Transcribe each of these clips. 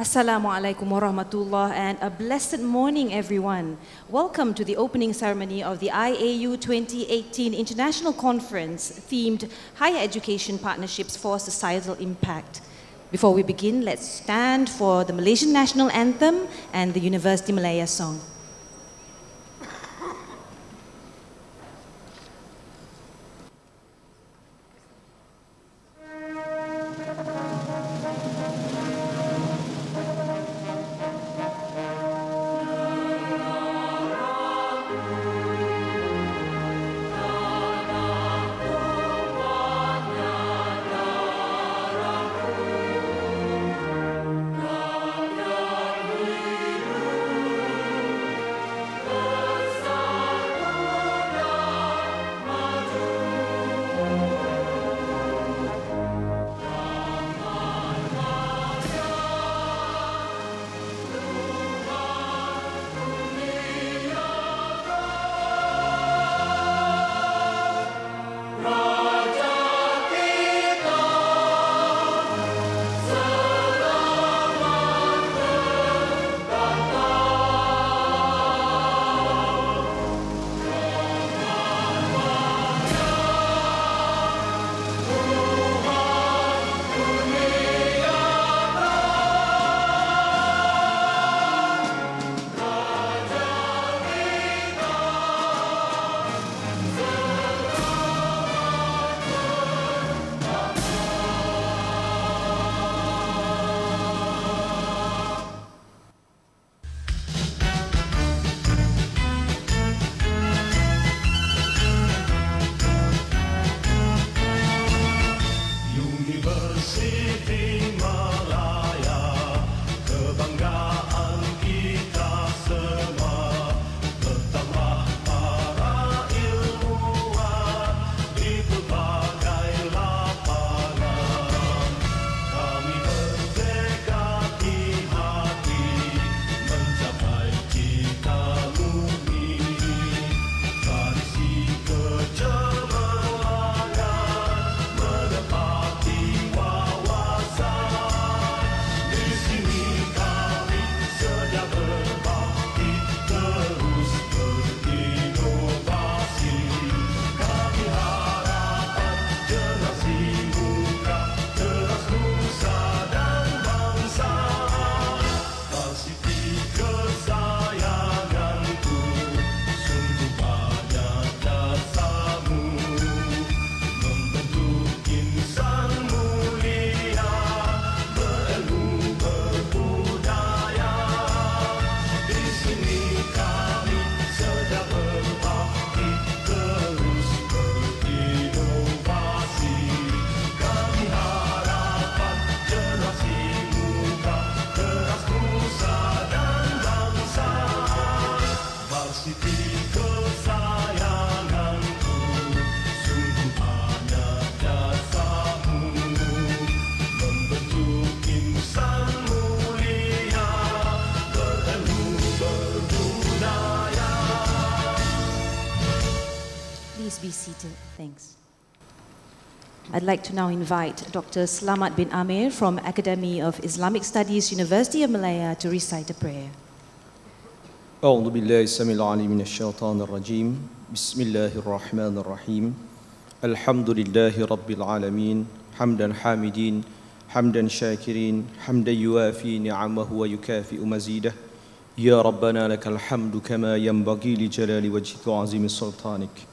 Assalamualaikum warahmatullah and a blessed morning everyone. Welcome to the opening ceremony of the IAU 2018 International Conference themed Higher Education Partnerships for Societal Impact. Before we begin, let's stand for the Malaysian National Anthem and the University Malaya song. Be seated. Thanks. I'd like to now invite Dr. Slamat bin Amir from Academy of Islamic Studies, University of Malaya to recite a prayer. أعوذ بالله السميع العليم من الشيطان الرجيم بسم الله الرحمن الرحيم الحمد لله رب العالمين حمدا حامدين حمدا شاكرين حمدا يوافي نعمه ويكافئ مزيده يا ربنا لك الحمد كما ينبغي لجلال وجهك وعظيم سلطانك.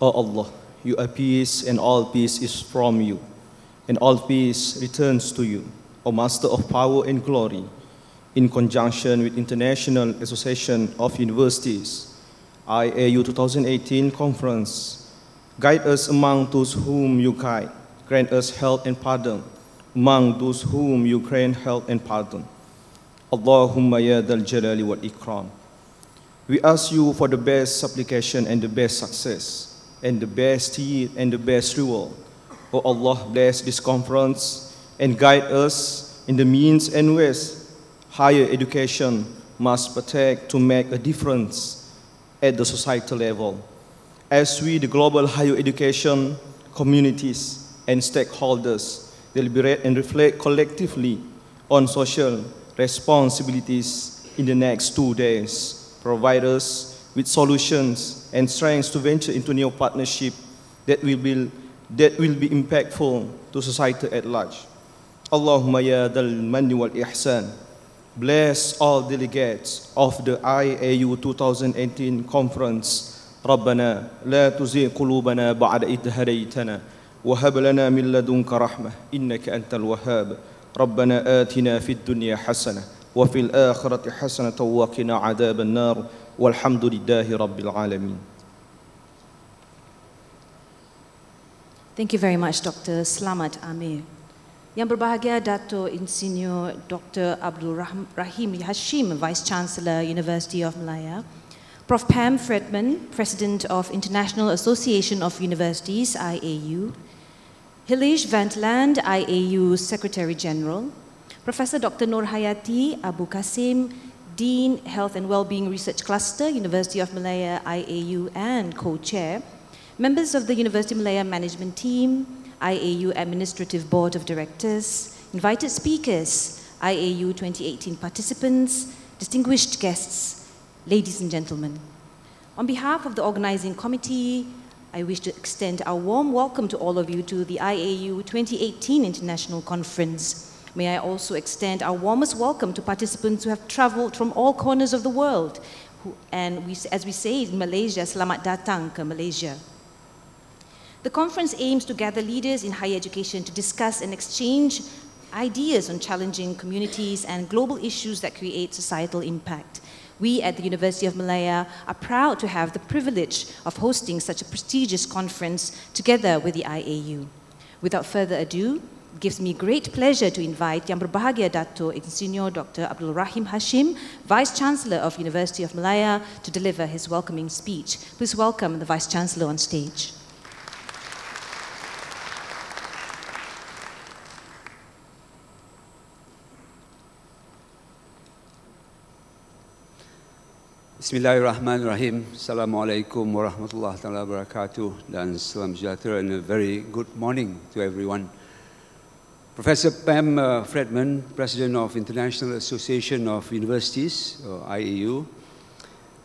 O Allah, you are peace and all peace is from you, and all peace returns to you, O Master of power and glory, in conjunction with International Association of Universities, IAU 2018 Conference. Guide us among those whom you guide, grant us help and pardon among those whom you grant help and pardon. Allahumma ya dal jalali wal ikram. We ask you for the best supplication and the best success, and the best heed and the best reward. O Allah, bless this conference and guide us in the means and ways higher education must protect to make a difference at the societal level. As we, the global higher education communities and stakeholders, deliberate and reflect collectively on social responsibilities in the next 2 days, provide us with solutions and strengths to venture into new partnership that will be impactful to society at large. Allahumma ya dal manni wal ihsan. Bless all delegates of the IAU 2018 conference. ربنا لا تزغ قلوبنا بعد إذ هديتنا وهب لنا من لدنك رحمة إنك أنت الوهاب. ربنا آتنا في الدنيا حسنة وفي الآخرة حسنة وقنا عذاب النار والحمد لله رب العالمين. Thank you very much, Dr. Slamet Amir. Yang berbahagia Dato' Insinyur Dr. Abdul Rahim Hashim, Vice-Chancellor, University of Malaya, Prof. Pam Fredman, President of International Association of Universities, IAU, Hilish Vantland, IAU Secretary General, Professor Dr. Nur Hayati Abu Qasim, Dean, Health and Wellbeing Research Cluster, University of Malaya, IAU, and Co-Chair, members of the University of Malaya Management Team, IAU Administrative Board of Directors, invited speakers, IAU 2018 participants, distinguished guests, ladies and gentlemen. On behalf of the organizing committee, I wish to extend our warm welcome to all of you to the IAU 2018 International Conference. May I also extend our warmest welcome to participants who have traveled from all corners of the world. As we say in Malaysia, selamat datang ke Malaysia. The conference aims to gather leaders in higher education to discuss and exchange ideas on challenging communities and global issues that create societal impact. We at the University of Malaya are proud to have the privilege of hosting such a prestigious conference together with the IAU. Without further ado, it gives me great pleasure to invite Yang Berbahagia Dato' Insinyur Dr. Abdul Rahim Hashim, Vice-Chancellor of University of Malaya, to deliver his welcoming speech. Please welcome the Vice-Chancellor on stage. Bismillahirrahmanirrahim. Assalamualaikum warahmatullahi wabarakatuh dan salam sejahtera and a very good morning to everyone. Professor Pam Fredman, President of International Association of Universities, or IAU.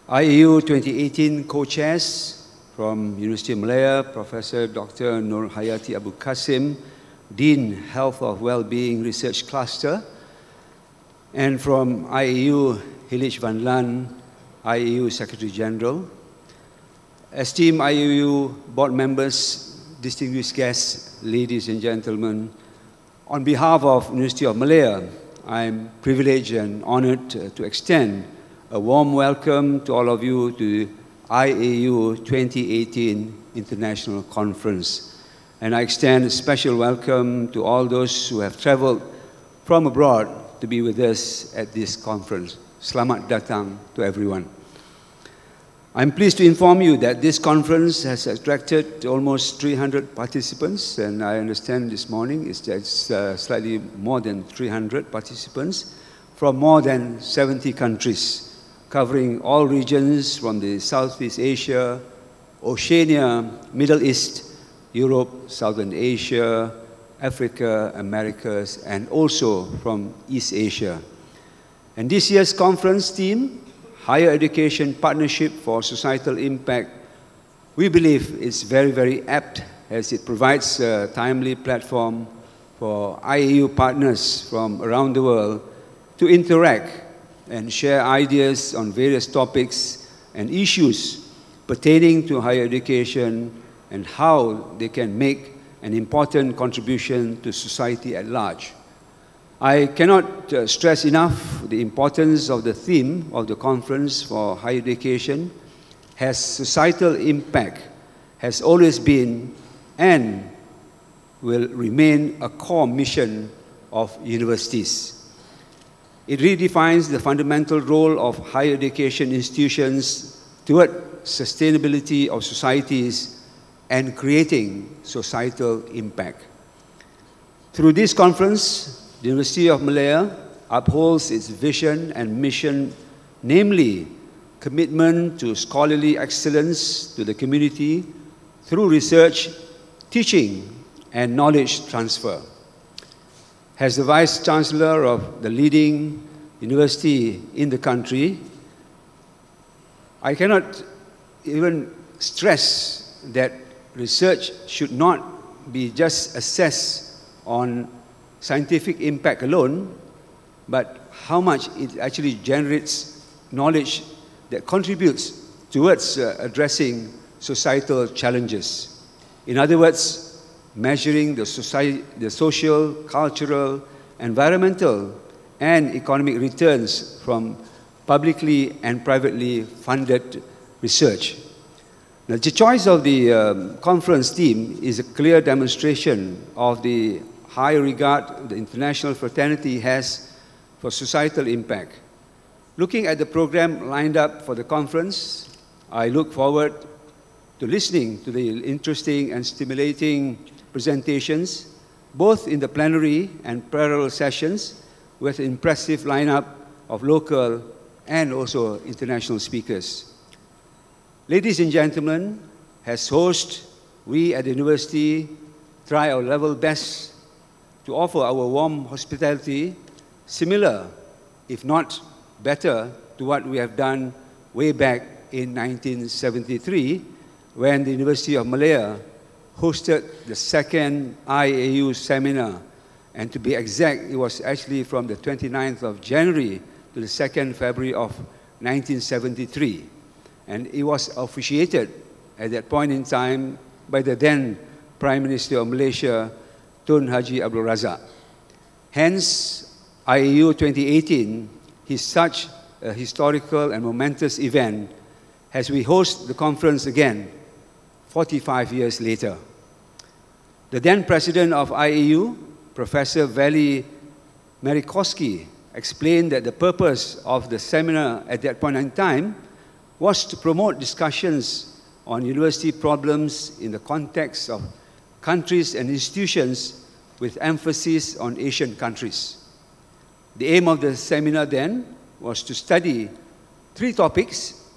IAU 2018 co-chairs from University of Malaya, Professor Dr. Nur Hayati Abu Qasim, Dean, Health of Wellbeing Research Cluster, and from IAU, Hilish Vantland, IAU Secretary General, esteemed IAU board members, distinguished guests, ladies and gentlemen, on behalf of University of Malaya, I'm privileged and honored to extend a warm welcome to all of you to IAU 2018 International Conference. And I extend a special welcome to all those who have traveled from abroad to be with us at this conference. Selamat datang to everyone. I'm pleased to inform you that this conference has attracted almost 300 participants, and I understand this morning it's slightly more than 300 participants from more than 70 countries, covering all regions from the Southeast Asia, Oceania, Middle East, Europe, Southern Asia, Africa, Americas, and also from East Asia. And this year's conference theme, Higher Education Partnership for Societal Impact, we believe is very, very apt as it provides a timely platform for IAU partners from around the world to interact and share ideas on various topics and issues pertaining to higher education and how they can make an important contribution to society at large. I cannot stress enough the importance of the theme of the conference for higher education, as societal impact has always been and will remain a core mission of universities. It redefines the fundamental role of higher education institutions toward sustainability of societies and creating societal impact. Through this conference, the University of Malaya upholds its vision and mission, namely commitment to scholarly excellence to the community through research, teaching, and knowledge transfer. as the Vice Chancellor of the leading university in the country, I cannot even stress that research should not be just assessed on scientific impact alone, but how much it actually generates knowledge that contributes towards addressing societal challenges. In other words, measuring the social, cultural, environmental, and economic returns from publicly and privately funded research. Now, the choice of the conference theme is a clear demonstration of the high regard the international fraternity has for societal impact. Looking at the program lined up for the conference, I look forward to listening to the interesting and stimulating presentations, both in the plenary and parallel sessions, with an impressive lineup of local and also international speakers. Ladies and gentlemen, as host, we at the university try our level best to offer our warm hospitality, similar, if not better, to what we have done way back in 1973, when the University of Malaya hosted the second IAU seminar. And to be exact, it was actually from the 29th of January to the 2nd February of 1973. And it was officiated at that point in time by the then Prime Minister of Malaysia, Tun Haji Abdul Razak. Hence, IAU 2018 is such a historical and momentous event as we host the conference again 45 years later. The then president of IAU, Professor Vali Marikowski, explained that the purpose of the seminar at that point in time was to promote discussions on university problems in the context of countries and institutions with emphasis on Asian countries. The aim of the seminar then was to study 3 topics: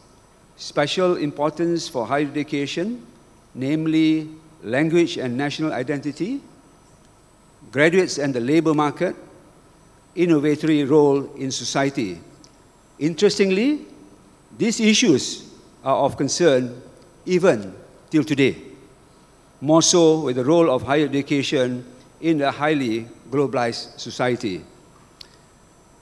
special importance for higher education, namely language and national identity, graduates and the labor market, innovatory role in society. Interestingly, these issues are of concern even till today, more so with the role of higher education in a highly globalized society.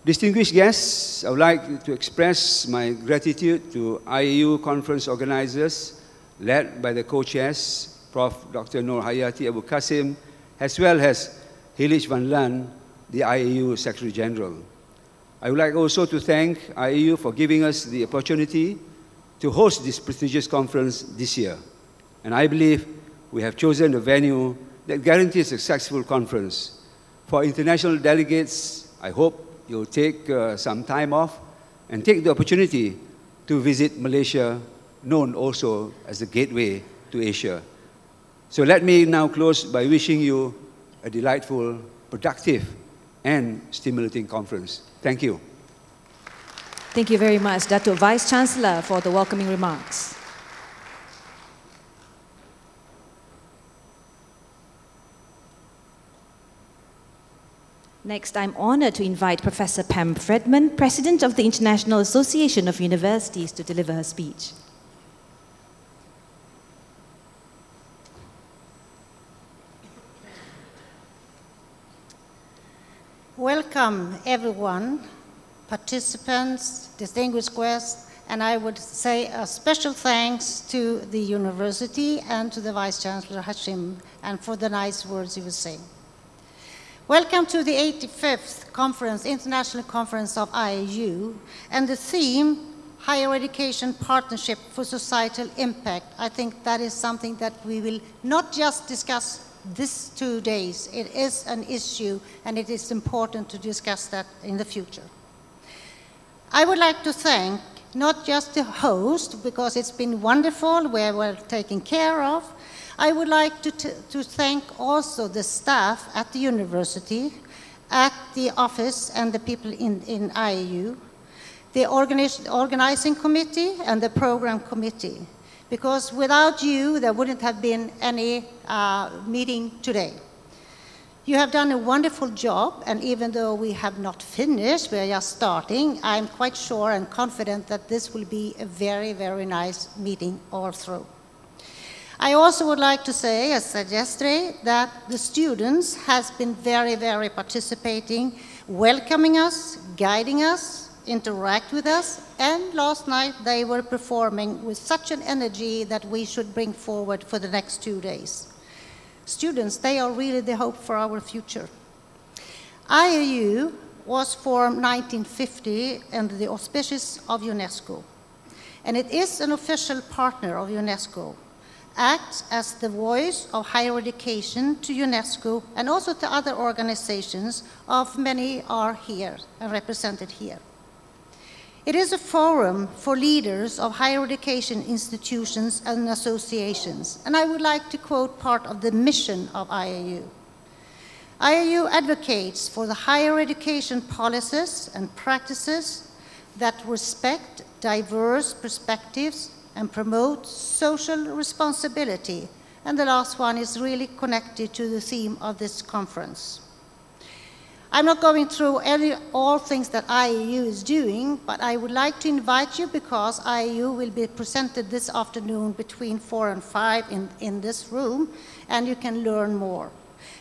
Distinguished guests, I would like to express my gratitude to IAU conference organizers, led by the co-chairs, Prof. Dr. Nur Hayati Abu Qasim, as well as Hilich Van Lan, the IAU Secretary General. I would like also to thank IAU for giving us the opportunity to host this prestigious conference this year. And I believe we have chosen a venue that guarantees a successful conference. For international delegates, I hope you'll take some time off and take the opportunity to visit Malaysia, known also as the gateway to Asia. So let me now close by wishing you a delightful, productive, and stimulating conference. Thank you. Thank you very much, Dato' Vice Chancellor, for the welcoming remarks. Next, I'm honored to invite Professor Pam Fredman, President of the International Association of Universities, to deliver her speech. Welcome, everyone, participants, distinguished guests, and I would say a special thanks to the university and to the Vice Chancellor Hashim, and for the nice words he was saying. Welcome to the 85th conference, International Conference of IAU, and the theme, Higher Education Partnership for Societal Impact. I think that is something that we will not just discuss these 2 days. It is an issue, and it is important to discuss that in the future. I would like to thank not just the host, because it's been wonderful, we're well taken care of. I would like to thank also the staff at the university, at the office, and the people in IAU, the organizing committee, and the program committee. Because without you, there wouldn't have been any meeting today. You have done a wonderful job, and even though we have not finished, we are just starting, I'm quite sure and confident that this will be a very, very nice meeting all through. I also would like to say, as said yesterday, that the students has been very, very participating, welcoming us, guiding us, interact with us, and last night they were performing with such an energy that we should bring forward for the next 2 days. Students, they are really the hope for our future. IAU was formed 1950 under the auspices of UNESCO, and it is an official partner of UNESCO, acts as the voice of higher education to UNESCO and also to other organizations, of many are here and represented here. It is a forum for leaders of higher education institutions and associations, and I would like to quote part of the mission of IAU. IAU advocates for the higher education policies and practices that respect diverse perspectives and promote social responsibility. And the last one is really connected to the theme of this conference. I'm not going through all things that IAU is doing, but I would like to invite you, because IAU will be presented this afternoon between 4 and 5 in this room, and you can learn more.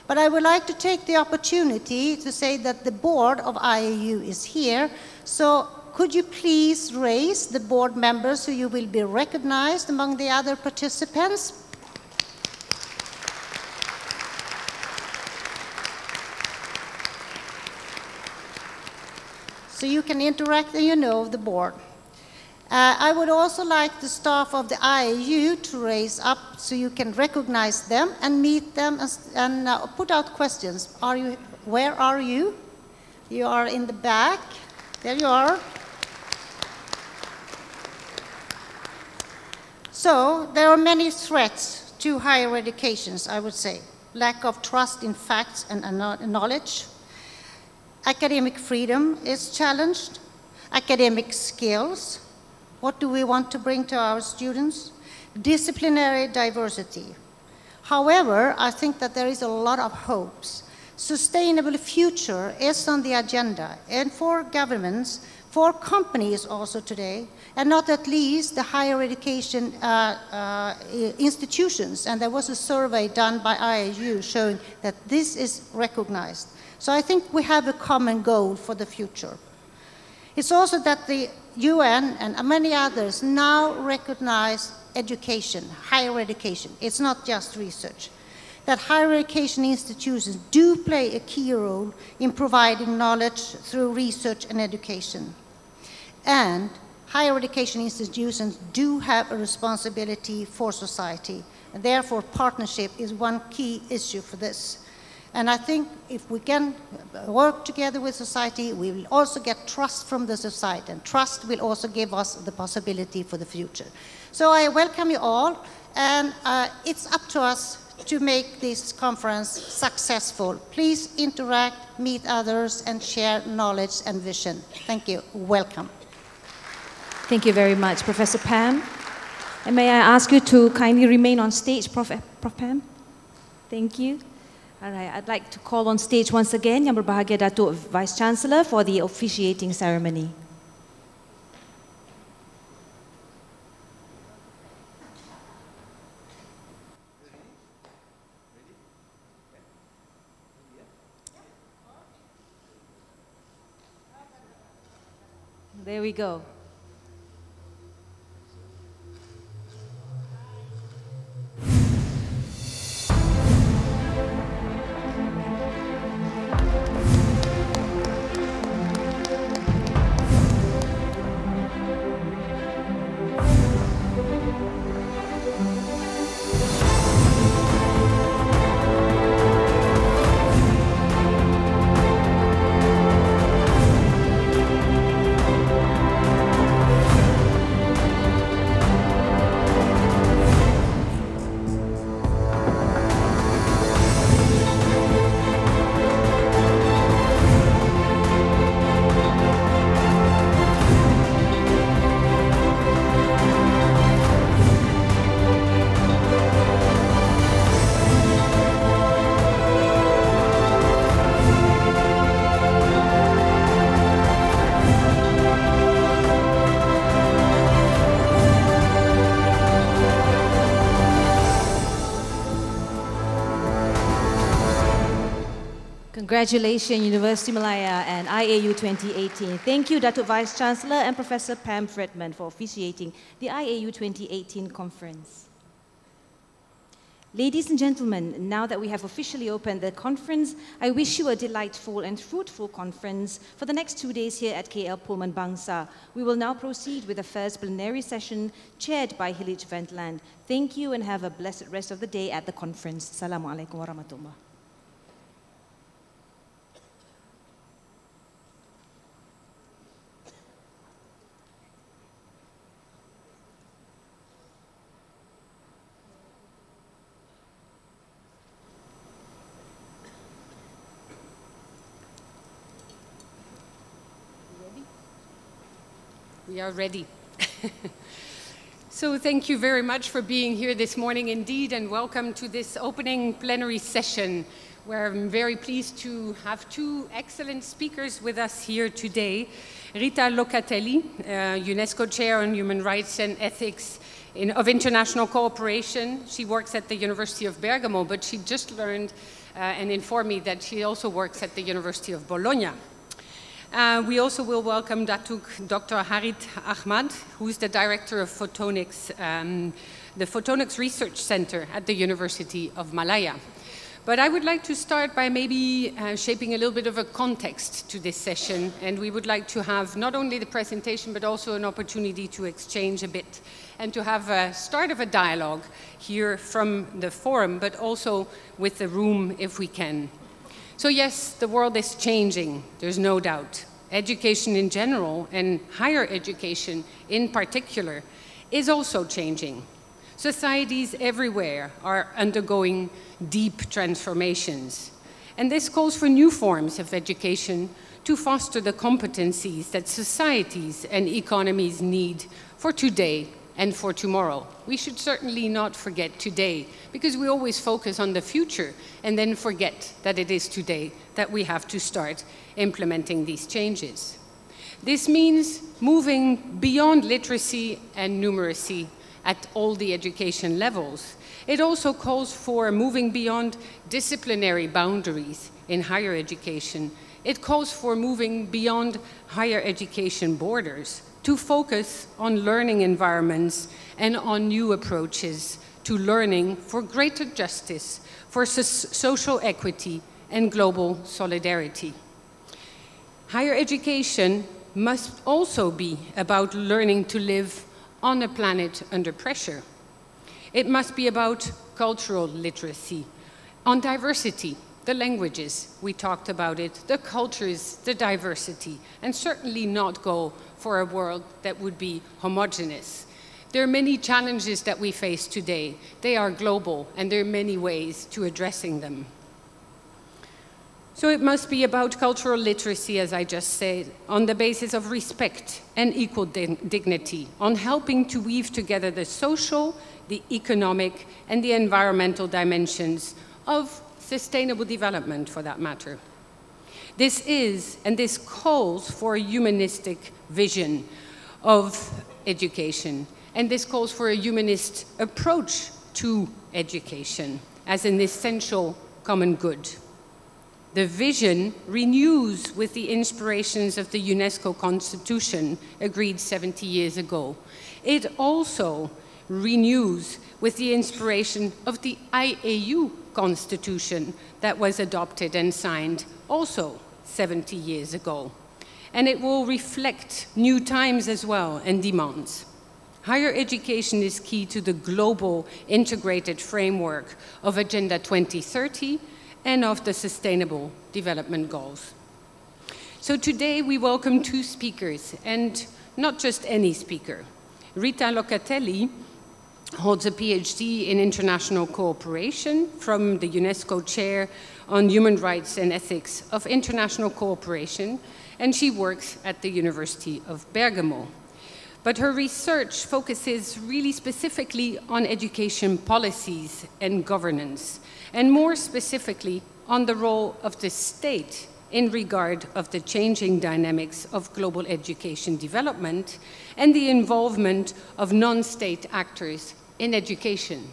But I would like to take the opportunity to say that the board of IAU is here, so could you please raise the board members so you will be recognized among the other participants? So you can interact and you know the board. I would also like the staff of the IAU to raise up so you can recognize them and meet them and put out questions. Where are you? You are in the back. There you are. So there are many threats to higher educations, I would say. Lack of trust in facts and knowledge. Academic freedom is challenged. Academic skills. What do we want to bring to our students? Disciplinary diversity. However, I think that there is a lot of hopes. Sustainable future is on the agenda, and for governments, for companies also today, and not at least the higher education institutions. And there was a survey done by IAU showing that this is recognized. So I think we have a common goal for the future. It's also that the UN and many others now recognize education, higher education. It's not just research. That higher education institutions do play a key role in providing knowledge through research and education. And higher education institutions do have a responsibility for society, and therefore partnership is one key issue for this. And I think if we can work together with society, we will also get trust from the society, and trust will also give us the possibility for the future. So I welcome you all, and it's up to us to make this conference successful. Please interact, meet others, and share knowledge and vision. Thank you. Welcome. Thank you very much, Professor Pam. And may I ask you to kindly remain on stage, Prof Pam? Thank you. All right, I'd like to call on stage once again Yang Berbahagia Datuk Vice Chancellor for the officiating ceremony. There we go. Congratulations, University Malaya and IAU 2018. Thank you, Datuk Vice Chancellor and Professor Pam Fredman for officiating the IAU 2018 conference. Ladies and gentlemen, now that we have officially opened the conference, I wish you a delightful and fruitful conference for the next 2 days here at KL Pullman Bangsa. We will now proceed with the first plenary session chaired by Hilich Ventland. Thank you and have a blessed rest of the day at the conference. Assalamualaikum warahmatullah. We are ready. So thank you very much for being here this morning indeed, and welcome to this opening plenary session, where I'm very pleased to have two excellent speakers with us here today. Rita Locatelli, UNESCO Chair on Human Rights and Ethics of International Cooperation. She works at the University of Bergamo, but she just learned and informed me that she also works at the University of Bologna. We also will welcome Dr. Harit Ahmad, who is the Director of Photonics, the Photonics Research Center at the University of Malaya. But I would like to start by maybe shaping a little bit of a context to this session, and we would like to have not only the presentation, but also an opportunity to exchange a bit and to have a start of a dialogue here from the forum, but also with the room if we can. So yes, the world is changing, there's no doubt. Education in general and higher education in particular is also changing. Societies everywhere are undergoing deep transformations. And this calls for new forms of education to foster the competencies that societies and economies need for today and for tomorrow. We should certainly not forget today, because we always focus on the future and then forget that it is today that we have to start implementing these changes. This means moving beyond literacy and numeracy at all the education levels. It also calls for moving beyond disciplinary boundaries in higher education. It calls for moving beyond higher education borders to focus on learning environments and on new approaches to learning for greater justice, for social equity, and global solidarity. Higher education must also be about learning to live on a planet under pressure. It must be about cultural literacy, on diversity, the languages, we talked about it, the cultures, the diversity, and certainly not go for a world that would be homogeneous. There are many challenges that we face today. They are global, and there are many ways to addressing them. So it must be about cultural literacy, as I just said, on the basis of respect and equal dignity, on helping to weave together the social, the economic, and the environmental dimensions of sustainable development, for that matter. This is, and this calls for a humanistic vision of education, and this calls for a humanist approach to education as an essential common good. The vision renews with the inspirations of the UNESCO Constitution agreed 70 years ago. It also renews with the inspiration of the IAU Constitution that was adopted and signed also 70 years ago. And it will reflect new times as well and demands. Higher education is key to the global integrated framework of Agenda 2030 and of the Sustainable Development Goals. So today we welcome two speakers, and not just any speaker. Rita Locatelli holds a PhD in international cooperation from the UNESCO Chair on Human Rights and Ethics of International Cooperation, and she works at the University of Bergamo. But her research focuses really specifically on education policies and governance, and more specifically on the role of the state in regard of the changing dynamics of global education development and the involvement of non-state actors in education,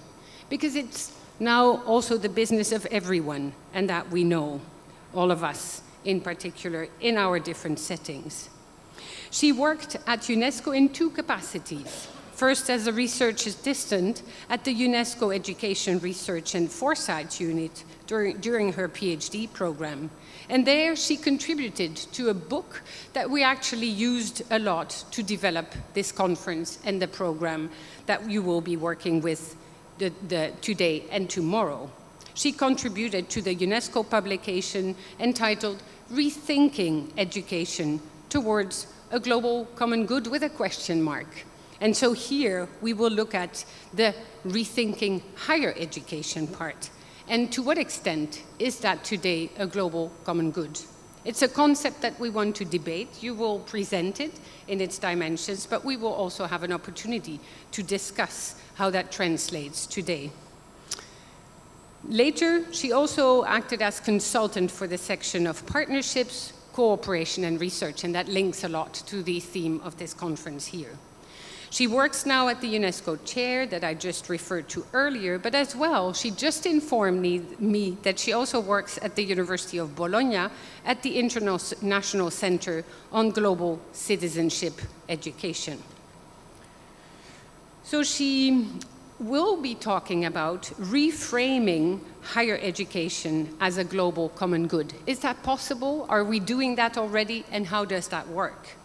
because it's now also the business of everyone, and that we know. all of us, in particular, in our different settings. She worked at UNESCO in two capacities. First, as a research assistant at the UNESCO Education Research and Foresight Unit during her PhD program. And there she contributed to a book that we actually used a lot to develop this conference and the program that you will be working with today and tomorrow. She contributed to the UNESCO publication entitled Rethinking Education Towards a Global Common Good with a question mark. And so here we will look at the rethinking higher education part. And to what extent is that today a global common good? It's a concept that we want to debate. You will present it in its dimensions, but we will also have an opportunity to discuss how that translates today. Later, she also acted as consultant for the section of partnerships, cooperation, and research, and that links a lot to the theme of this conference here. She works now at the UNESCO chair that I just referred to earlier, but as well, she just informed me that she also works at the University of Bologna at the International Center on Global Citizenship Education. So she will be talking about reframing higher education as a global common good. Is that possible? Are we doing that already? And how does that work?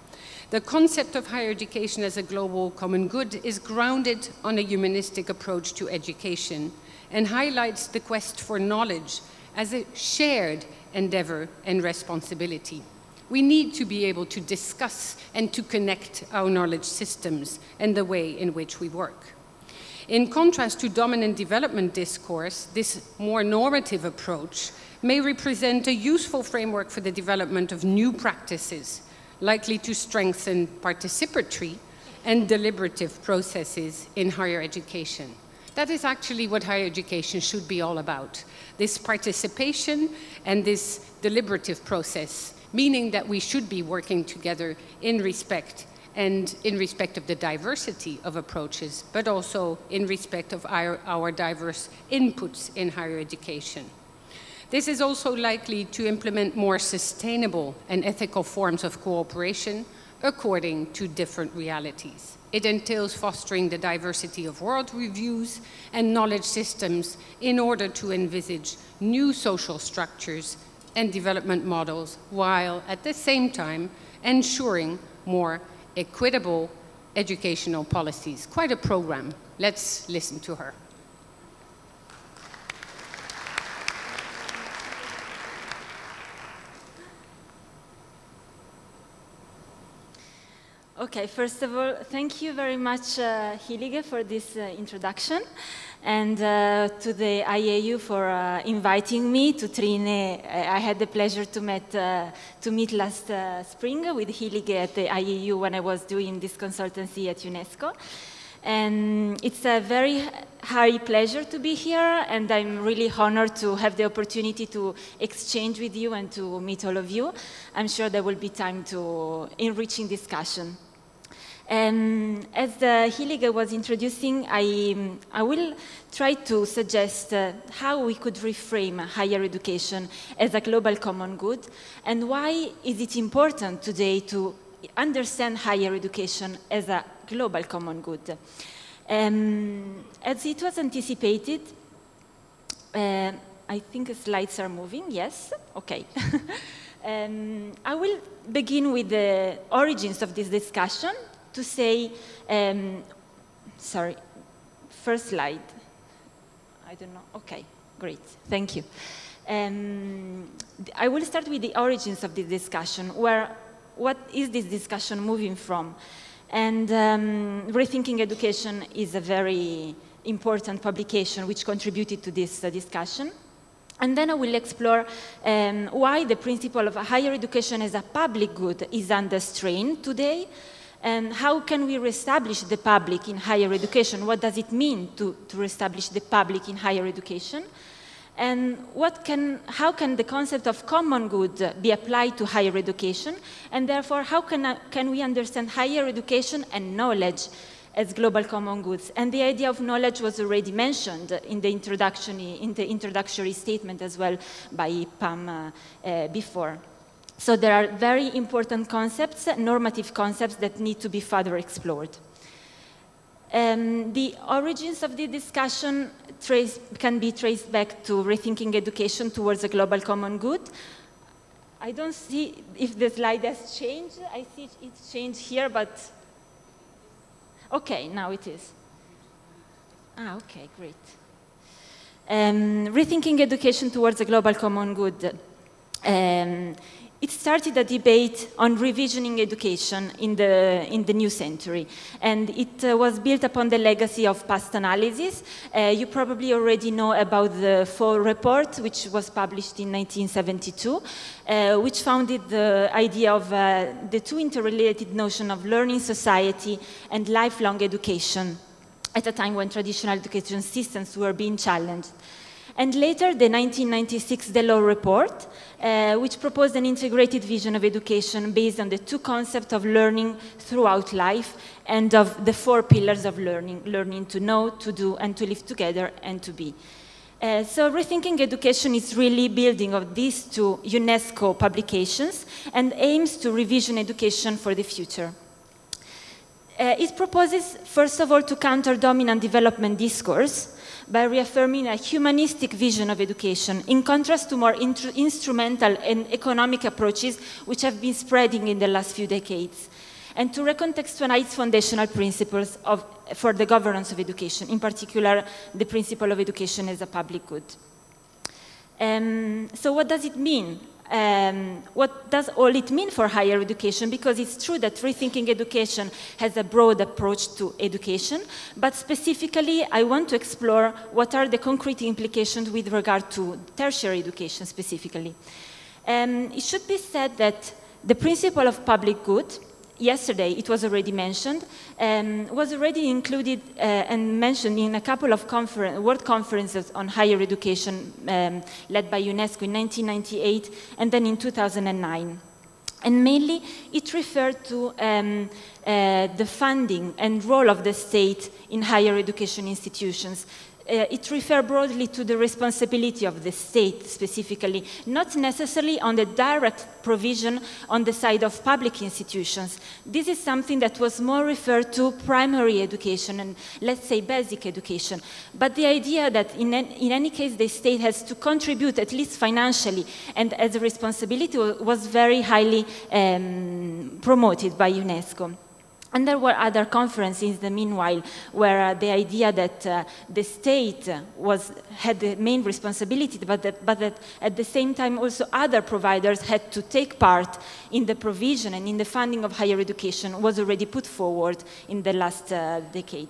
The concept of higher education as a global common good is grounded on a humanistic approach to education and highlights the quest for knowledge as a shared endeavor and responsibility. We need to be able to discuss and to connect our knowledge systems and the way in which we work. In contrast to dominant development discourse, this more normative approach may represent a useful framework for the development of new practices, likely to strengthen participatory and deliberative processes in higher education. That is actually what higher education should be all about. This participation and this deliberative process, meaning that we should be working together in respect of the diversity of approaches, but also in respect of our diverse inputs in higher education. This is also likely to implement more sustainable and ethical forms of cooperation according to different realities. It entails fostering the diversity of worldviews and knowledge systems in order to envisage new social structures and development models, while at the same time ensuring more equitable educational policies. Quite a program. Let's listen to her. Okay, first of all, thank you very much, Hilige, for this introduction, and to the IAU for inviting me to Trine. I had the pleasure to meet last spring with Hilige at the IAU when I was doing this consultancy at UNESCO. And it's a very high pleasure to be here, and I'm really honored to have the opportunity to exchange with you and to meet all of you. I'm sure there will be time to enriching discussion. As Hilige was introducing, I will try to suggest how we could reframe higher education as a global common good, and why is it important today to understand higher education as a global common good. As it was anticipated, I think the slides are moving, yes? Okay. I will begin with the origins of this discussion to say, sorry, first slide. I don't know, okay, great, thank you. I will start with the origins of this discussion, what is this discussion moving from? And Rethinking Education is a very important publication which contributed to this discussion. And then I will explore why the principle of higher education as a public good is under strain today, and how can we reestablish the public in higher education? What does it mean to reestablish the public in higher education? And how can the concept of common good be applied to higher education? And therefore, how can we understand higher education and knowledge as global common goods. And the idea of knowledge was already mentioned in the introductory statement as well by Pam before. So there are very important concepts, normative concepts that need to be further explored. The origins of the discussion can be traced back to rethinking education towards a global common good. I don't see if the slide has changed. I see it's changed here, but okay, now it is. Ah, okay, great. Rethinking education towards a global common good. It started a debate on revisioning education in the new century, and it was built upon the legacy of past analysis. You probably already know about the Fall report, which was published in 1972, which founded the idea of the two interrelated notion of learning society and lifelong education at a time when traditional education systems were being challenged. And later, the 1996 Delors report, which proposed an integrated vision of education based on the two concepts of learning throughout life and of the four pillars of learning: learning to know, to do, and to live together, and to be. So rethinking education is really building of these two UNESCO publications and aims to revision education for the future. It proposes, first of all, to counter dominant development discourse by reaffirming a humanistic vision of education, in contrast to more instrumental and economic approaches which have been spreading in the last few decades, and to recontextualize foundational principles for the governance of education, in particular, the principle of education as a public good. So what does it mean? What does all it mean for higher education? Because it's true that rethinking education has a broad approach to education, but specifically I want to explore what are the concrete implications with regard to tertiary education specifically. It should be said that the principle of public good, yesterday it was already mentioned, was already included and mentioned in a couple of world conferences on higher education led by UNESCO in 1998 and then in 2009. And mainly it referred to the funding and role of the state in higher education institutions. It refers broadly to the responsibility of the state specifically, not necessarily on the direct provision on the side of public institutions. This is something that was more referred to primary education and, let's say, basic education. But the idea that in any case the state has to contribute, at least financially, and as a responsibility was very highly promoted by UNESCO. And there were other conferences in the meanwhile where the idea that the state had the main responsibility, but that at the same time also other providers had to take part in the provision and in the funding of higher education was already put forward in the last decade.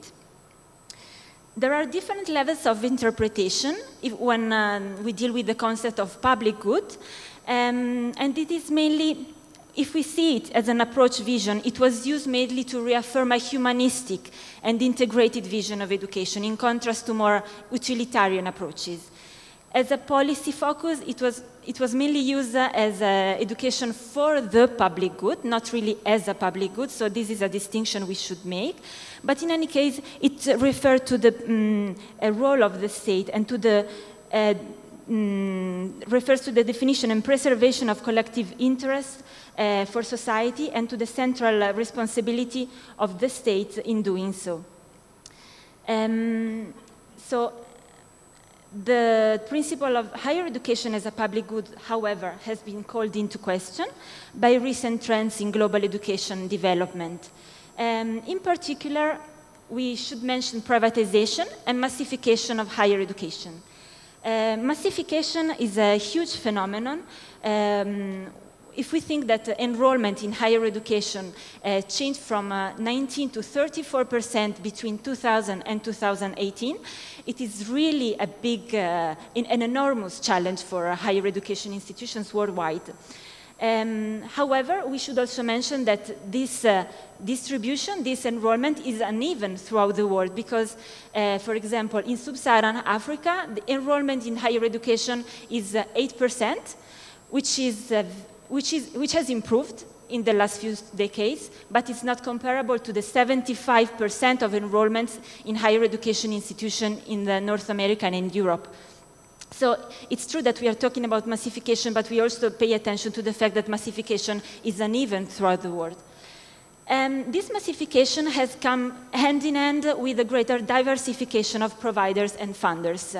There are different levels of interpretation when we deal with the concept of public good, and it is mainly, if we see it as an approach vision, it was used mainly to reaffirm a humanistic and integrated vision of education, in contrast to more utilitarian approaches. As a policy focus, it was mainly used as education for the public good, not really as a public good, so this is a distinction we should make. But in any case, it referred to the role of the state and to the refers to the definition and preservation of collective interest for society and to the central responsibility of the state in doing so. So the principle of higher education as a public good, however, has been called into question by recent trends in global education development. In particular, we should mention privatization and massification of higher education. Massification is a huge phenomenon. If we think that enrollment in higher education changed from 19 to 34% between 2000 and 2018, it is really a big, an enormous challenge for higher education institutions worldwide. However, we should also mention that this distribution, this enrollment is uneven throughout the world because, for example, in sub-Saharan Africa, the enrollment in higher education is 8%, which has improved in the last few decades, but it's not comparable to the 75% of enrollments in higher education institutions in North America and in Europe. So it's true that we are talking about massification, but we also pay attention to the fact that massification is uneven throughout the world. This massification has come hand in hand with a greater diversification of providers and funders.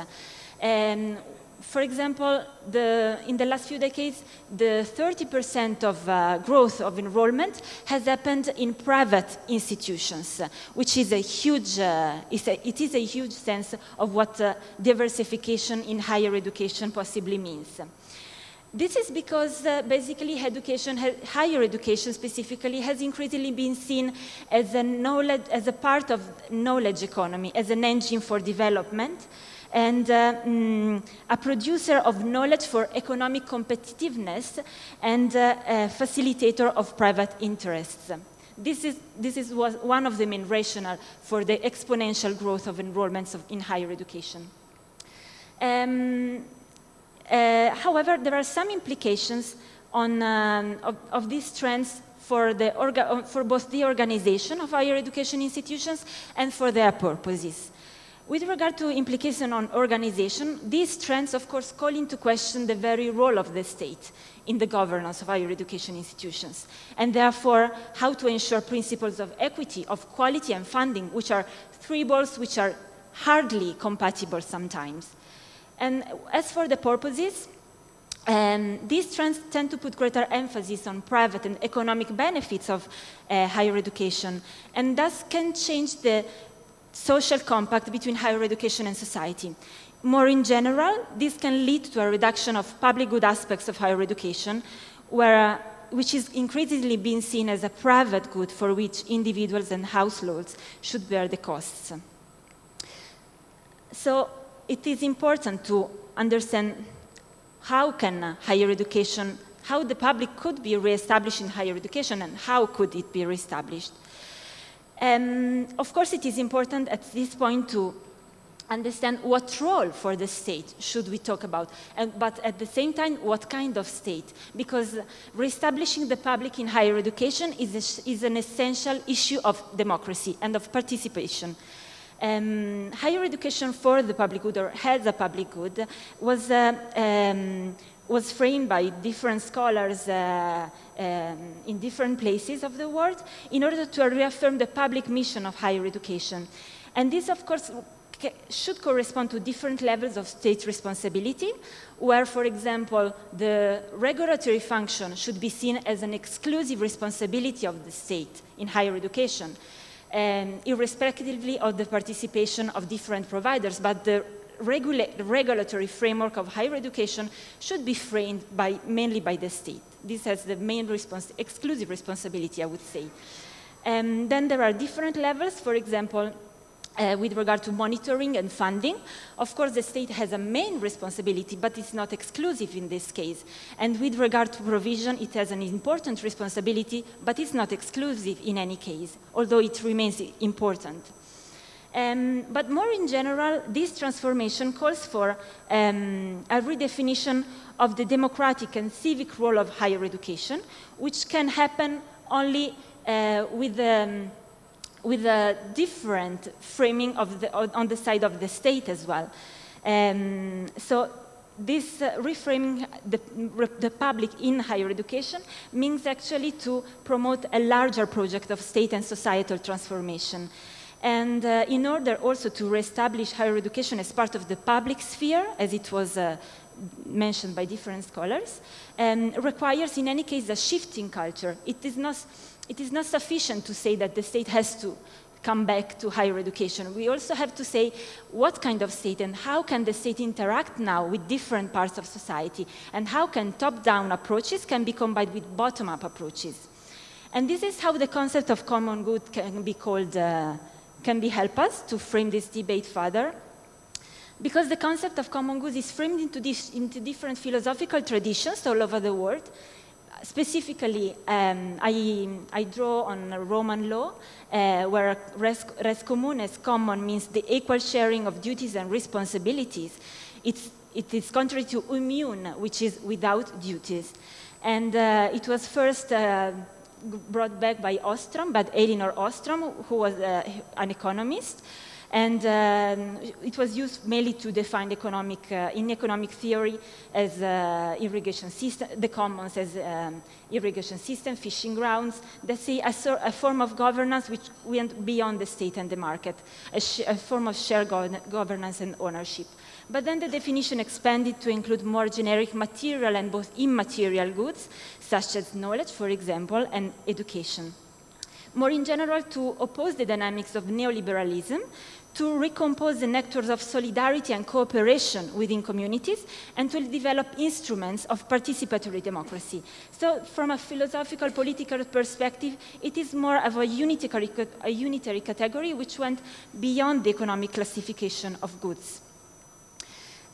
For example, in the last few decades, the 30% of growth of enrollment has happened in private institutions, which is a huge, it is a huge sense of what diversification in higher education possibly means. This is because basically higher education specifically has increasingly been seen as a part of knowledge economy, as an engine for development, and a producer of knowledge for economic competitiveness and a facilitator of private interests. This was one of the main rationale for the exponential growth of enrollments in higher education. However, there are some implications of these trends for both the organization of higher education institutions and for their purposes. With regard to implication on organization, these trends, of course, call into question the very role of the state in the governance of higher education institutions, and therefore how to ensure principles of equity, of quality and funding, which are three balls which are hardly compatible sometimes. And as for the purposes, these trends tend to put greater emphasis on private and economic benefits of higher education, and thus can change the social compact between higher education and society. More in general, this can lead to a reduction of public good aspects of higher education, which is increasingly being seen as a private good for which individuals and households should bear the costs. So it is important to understand how can higher education, how the public could be reestablished in higher education, and how could it be reestablished. Of course, it is important at this point to understand what role for the state should we talk about, but at the same time, what kind of state? Because reestablishing the public in higher education is an essential issue of democracy and of participation. Higher education for the public good, or as a public good, was framed by different scholars in different places of the world in order to reaffirm the public mission of higher education. And this, of course, should correspond to different levels of state responsibility, where, for example, the regulatory function should be seen as an exclusive responsibility of the state in higher education, irrespectively of the participation of different providers, but the regulatory framework of higher education should be framed mainly by the state. This has the main exclusive responsibility, I would say. Then there are different levels, for example, with regard to monitoring and funding. Of course, the state has a main responsibility, but it's not exclusive in this case. And with regard to provision, it has an important responsibility, but it's not exclusive in any case, although it remains important. But more in general, this transformation calls for a redefinition of the democratic and civic role of higher education, which can happen only with a different framing on the side of the state as well. So this reframing the public in higher education means actually to promote a larger project of state and societal transformation. And in order also to reestablish higher education as part of the public sphere, as it was mentioned by different scholars, requires in any case a shift in culture. It is not sufficient to say that the state has to come back to higher education. We also have to say what kind of state and how can the state interact now with different parts of society, and how can top-down approaches can be combined with bottom-up approaches. And this is how the concept of common good can be called, can help us to frame this debate further. Because the concept of common good is framed into different philosophical traditions all over the world. Specifically, I draw on Roman law, where res communes, common, means the equal sharing of duties and responsibilities. It is contrary to immune, which is without duties. And it was first brought back by Ostrom, but Elinor Ostrom, who was an economist. And it was used mainly to define in economic theory as irrigation system, the commons as irrigation system, fishing grounds. That's a form of governance which went beyond the state and the market, a form of shared governance and ownership. But then the definition expanded to include more generic material and both immaterial goods, such as knowledge, for example, and education. More in general, to oppose the dynamics of neoliberalism, to recompose the nectars of solidarity and cooperation within communities, and to develop instruments of participatory democracy. So from a philosophical, political perspective, it is more of a unitary category which went beyond the economic classification of goods.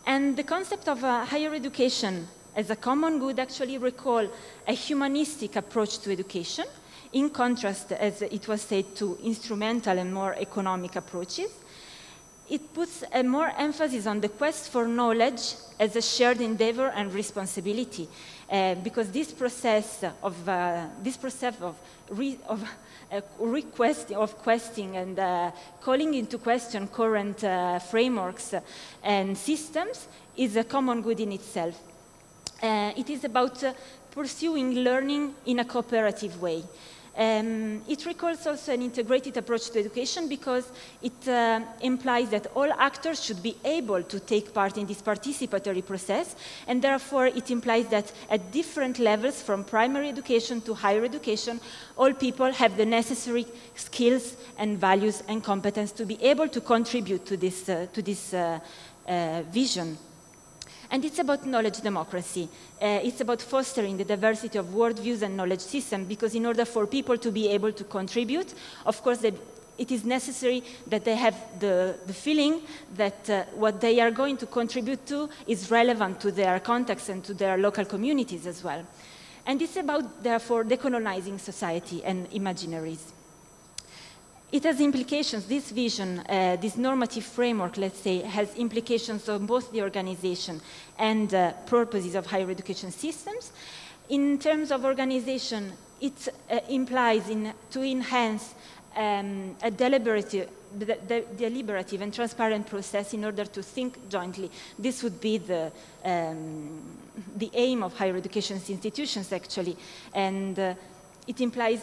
And the concept of higher education as a common good actually recall a humanistic approach to education, in contrast, as it was said, to instrumental and more economic approaches. It puts a more emphasis on the quest for knowledge as a shared endeavor and responsibility, because this process of questing and calling into question current frameworks and systems is a common good in itself. It is about pursuing learning in a cooperative way. It recalls also an integrated approach to education because it implies that all actors should be able to take part in this participatory process, and therefore it implies that at different levels, from primary education to higher education, all people have the necessary skills and values and competence to be able to contribute to this vision. And it's about knowledge democracy. It's about fostering the diversity of worldviews and knowledge systems, because in order for people to be able to contribute, of course, it is necessary that they have the feeling that what they are going to contribute to is relevant to their context and to their local communities as well. And it's about, therefore, decolonizing society and imaginaries. It has implications, this vision, this normative framework, let's say, has implications on both the organization and purposes of higher education systems. In terms of organization, it implies to enhance a deliberative and transparent process in order to think jointly. This would be the aim of higher education institutions, actually. And it implies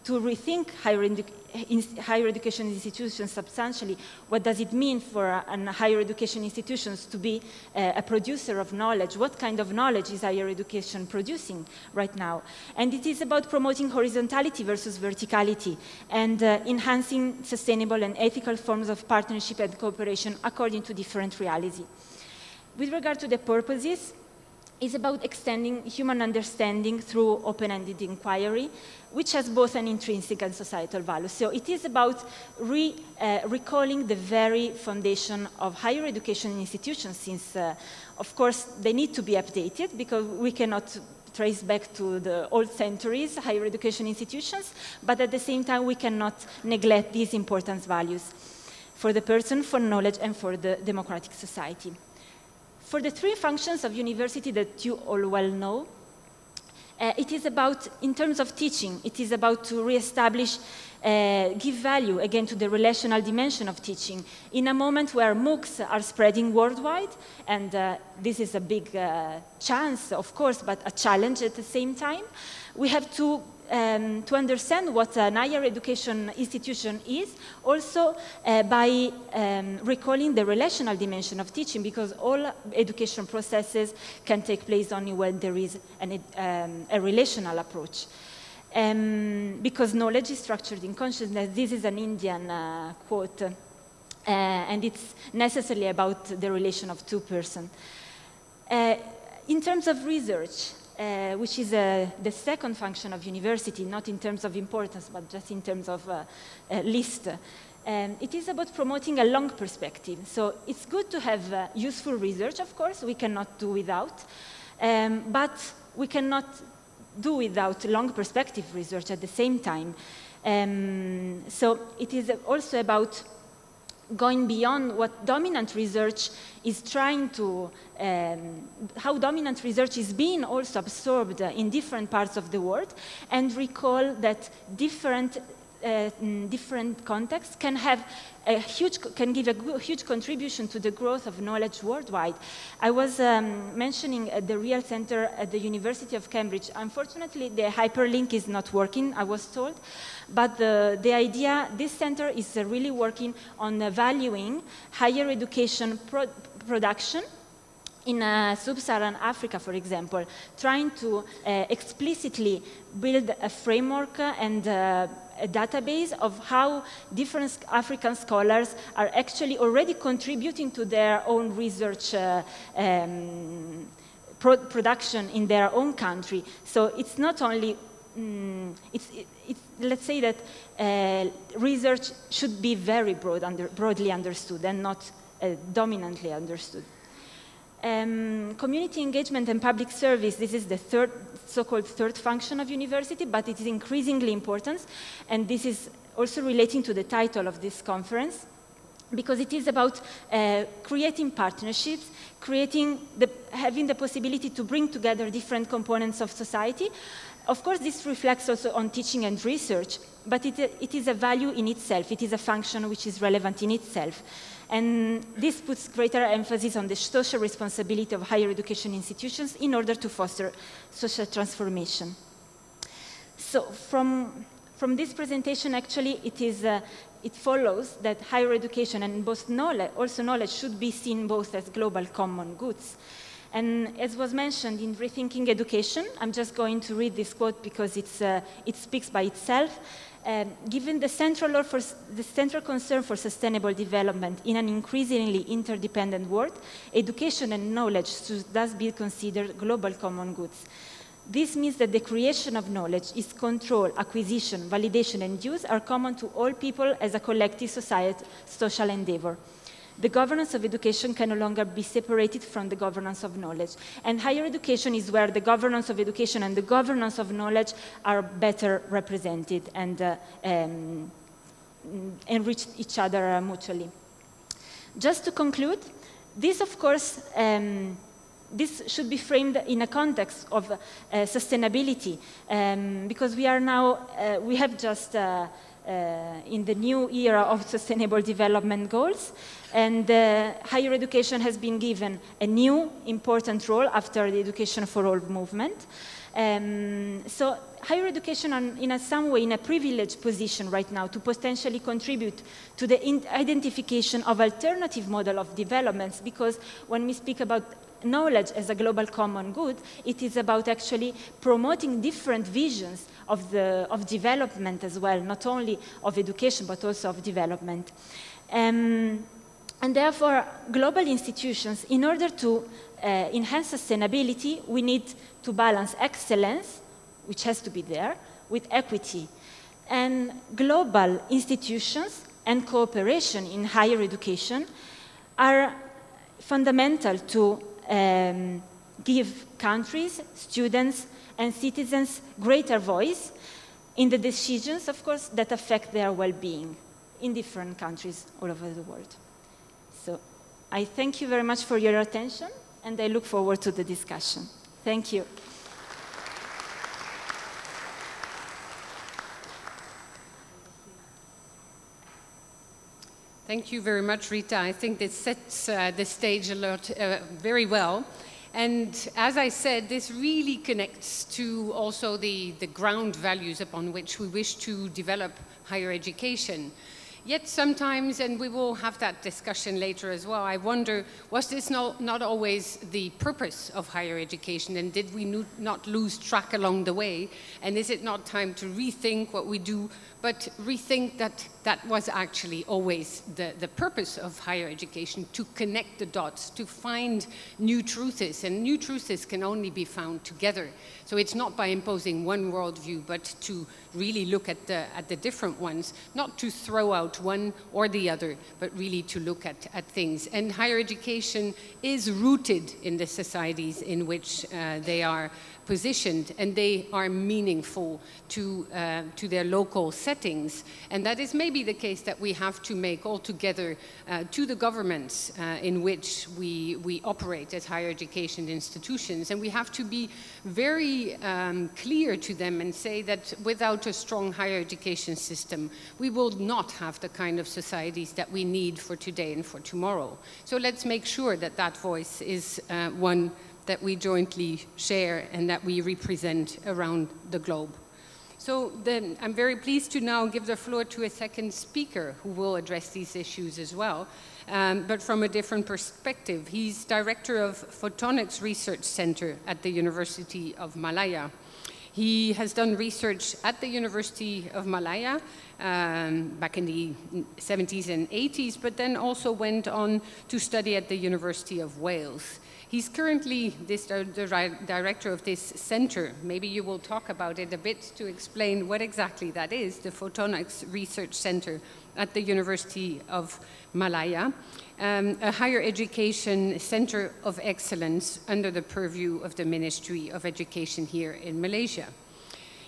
to rethink higher education institutions substantially. What does it mean for higher education institutions to be a producer of knowledge? What kind of knowledge is higher education producing right now? And it is about promoting horizontality versus verticality and enhancing sustainable and ethical forms of partnership and cooperation according to different realities. With regard to the purposes, it's about extending human understanding through open-ended inquiry, which has both an intrinsic and societal value. So it is about recalling the very foundation of higher education institutions, since, of course, they need to be updated, because we cannot trace back to the old centuries higher education institutions, but at the same time, we cannot neglect these important values for the person, for knowledge, and for the democratic society. For the three functions of university that you all well know, it is about, in terms of teaching, it is about to reestablish, give value again to the relational dimension of teaching in a moment where MOOCs are spreading worldwide, and this is a big chance, of course, but a challenge at the same time. We have to understand what an higher education institution is, also by recalling the relational dimension of teaching, because all education processes can take place only when there is a relational approach. Because knowledge is structured in consciousness. This is an Indian quote, and it's necessarily about the relation of two persons. In terms of research, which is the second function of university, not in terms of importance, but just in terms of list. It is about promoting a long perspective. So it's good to have useful research, of course, we cannot do without, but we cannot do without long perspective research at the same time. So it is also about going beyond what dominant research is trying to, how dominant research is being also absorbed in different parts of the world, and recall that different contexts can have can give a huge contribution to the growth of knowledge worldwide. I was mentioning the Real Center at the University of Cambridge. Unfortunately, the hyperlink is not working, I was told. But the idea, this center is really working on valuing higher education production in sub-Saharan Africa, for example, trying to explicitly build a framework and a database of how different African scholars are actually already contributing to their own research production in their own country. So it's not only, let's say that research should be very broadly understood and not dominantly understood. Community engagement and public service, this is the so-called third function of university, but it is increasingly important, and this is also relating to the title of this conference, because it is about creating partnerships, having the possibility to bring together different components of society. Of course, this reflects also on teaching and research, but it is a value in itself. It is a function which is relevant in itself. And this puts greater emphasis on the social responsibility of higher education institutions in order to foster social transformation. So from this presentation, actually, it follows that higher education and both knowledge should be seen both as global common goods. And as was mentioned in Rethinking Education, I'm just going to read this quote because it speaks by itself. Given the central concern for sustainable development in an increasingly interdependent world, education and knowledge should thus be considered global common goods. This means that the creation of knowledge, its control, acquisition, validation, and use are common to all people as a collective social endeavor. The governance of education can no longer be separated from the governance of knowledge. And higher education is where the governance of education and the governance of knowledge are better represented and enrich each other mutually. Just to conclude, this, of course, this should be framed in a context of sustainability, because we are now, we have just in the new era of sustainable development goals, and higher education has been given a new important role after the Education for All movement. So higher education in some way in a privileged position right now to potentially contribute to the identification of alternative model of developments, because when we speak about knowledge as a global common good, it is about actually promoting different visions of development as well, not only of education, but also of development. And therefore, global institutions, in order to enhance sustainability, we need to balance excellence, which has to be there, with equity. And global institutions and cooperation in higher education are fundamental to give countries, students, and citizens greater voice in the decisions, of course, that affect their well-being in different countries all over the world. So I thank you very much for your attention, and I look forward to the discussion. Thank you. Thank you very much, Rita. I think this sets the stage very well. And as I said, this really connects to also the ground values upon which we wish to develop higher education. Yet sometimes, and we will have that discussion later as well, I wonder, was this not always the purpose of higher education, and did we not lose track along the way? And is it not time to rethink what we do, but rethink that that was actually always the purpose of higher education, to connect the dots, to find new truths, and new truths can only be found together. So it's not by imposing one worldview, but to really look at the different ones, not to throw out one or the other, but really to look at things. And higher education is rooted in the societies in which they are positioned, and they are meaningful to their local settings. And that is maybe the case that we have to make altogether to the governments in which we operate as higher education institutions. And we have to be very clear to them and say that without a strong higher education system, we will not have the kind of societies that we need for today and for tomorrow. So let's make sure that that voice is one that we jointly share and that we represent around the globe. So then I'm very pleased to now give the floor to a second speaker who will address these issues as well, but from a different perspective. He's director of Photonics Research Center at the University of Malaya. He has done research at the University of Malaya back in the 70s and 80s, but then also went on to study at the University of Wales. He's currently the director of this center. Maybe you will talk about it a bit to explain what exactly that is, the Photonics Research Center at the University of Malaya, a higher education center of excellence under the purview of the Ministry of Education here in Malaysia.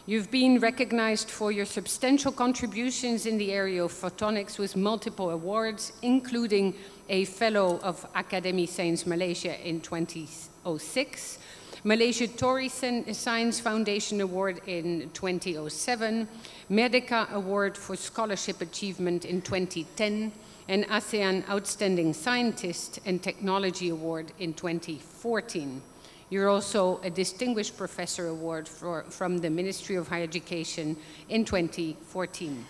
You've been recognized for your substantial contributions in the area of photonics with multiple awards, including a Fellow of Academy Science Malaysia in 2006, Malaysia Tory Science Foundation Award in 2007, Medica Award for Scholarship Achievement in 2010, and ASEAN Outstanding Scientist and Technology Award in 2014. You're also a Distinguished Professor Award from the Ministry of Higher Education in 2014.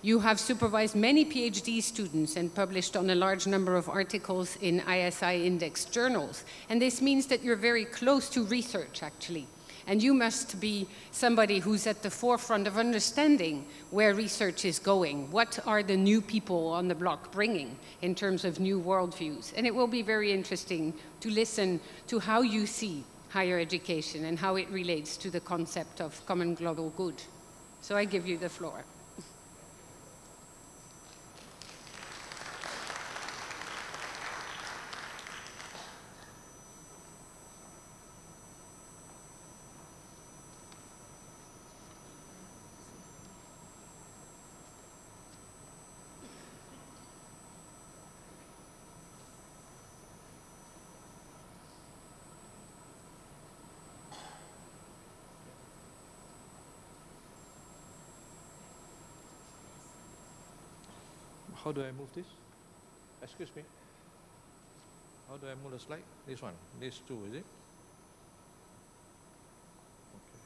You have supervised many PhD students and published on a large number of articles in ISI index journals. And this means that you're very close to research, actually. And you must be somebody who's at the forefront of understanding where research is going. What are the new people on the block bringing in terms of new worldviews? And it will be very interesting to listen to how you see higher education and how it relates to the concept of common global good. So I give you the floor. How do I move this? Excuse me. How do I move the slide? This one, these two, is it? Okay.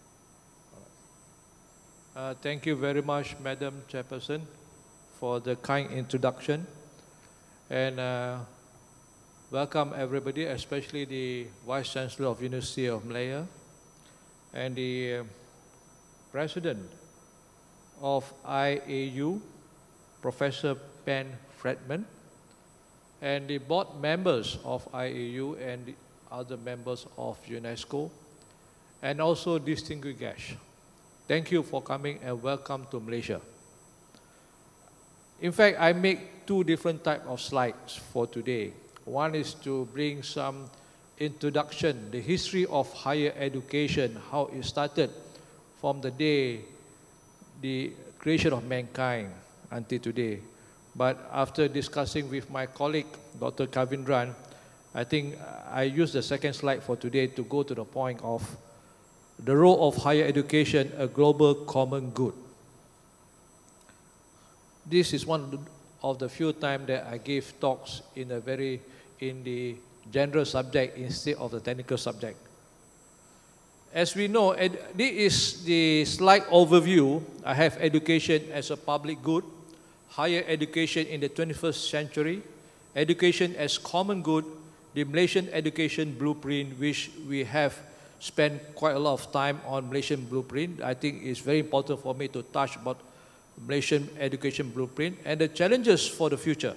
All right. Thank you very much, Madam Chairperson, for the kind introduction. And welcome everybody, especially the Vice Chancellor of University of Malaya and the President of IAU, Professor Pen Fredman, and the board members of IAU and the other members of UNESCO, and also distinguished guests. Thank you for coming and welcome to Malaysia. In fact, I make two different types of slides for today. One is to bring some introduction, the history of higher education, how it started from the day the creation of mankind until today. But after discussing with my colleague, Dr. Kavindran, I think I use the second slide for today to go to the point of the role of higher education, a global common good. This is one of the few times that I gave talks in the general subject instead of the technical subject. As we know, this is the slide overview. I have education as a public good, higher education in the 21st century, education as common good, the Malaysian education blueprint, which we have spent quite a lot of time on Malaysian blueprint. I think it's very important for me to touch about Malaysian education blueprint and the challenges for the future.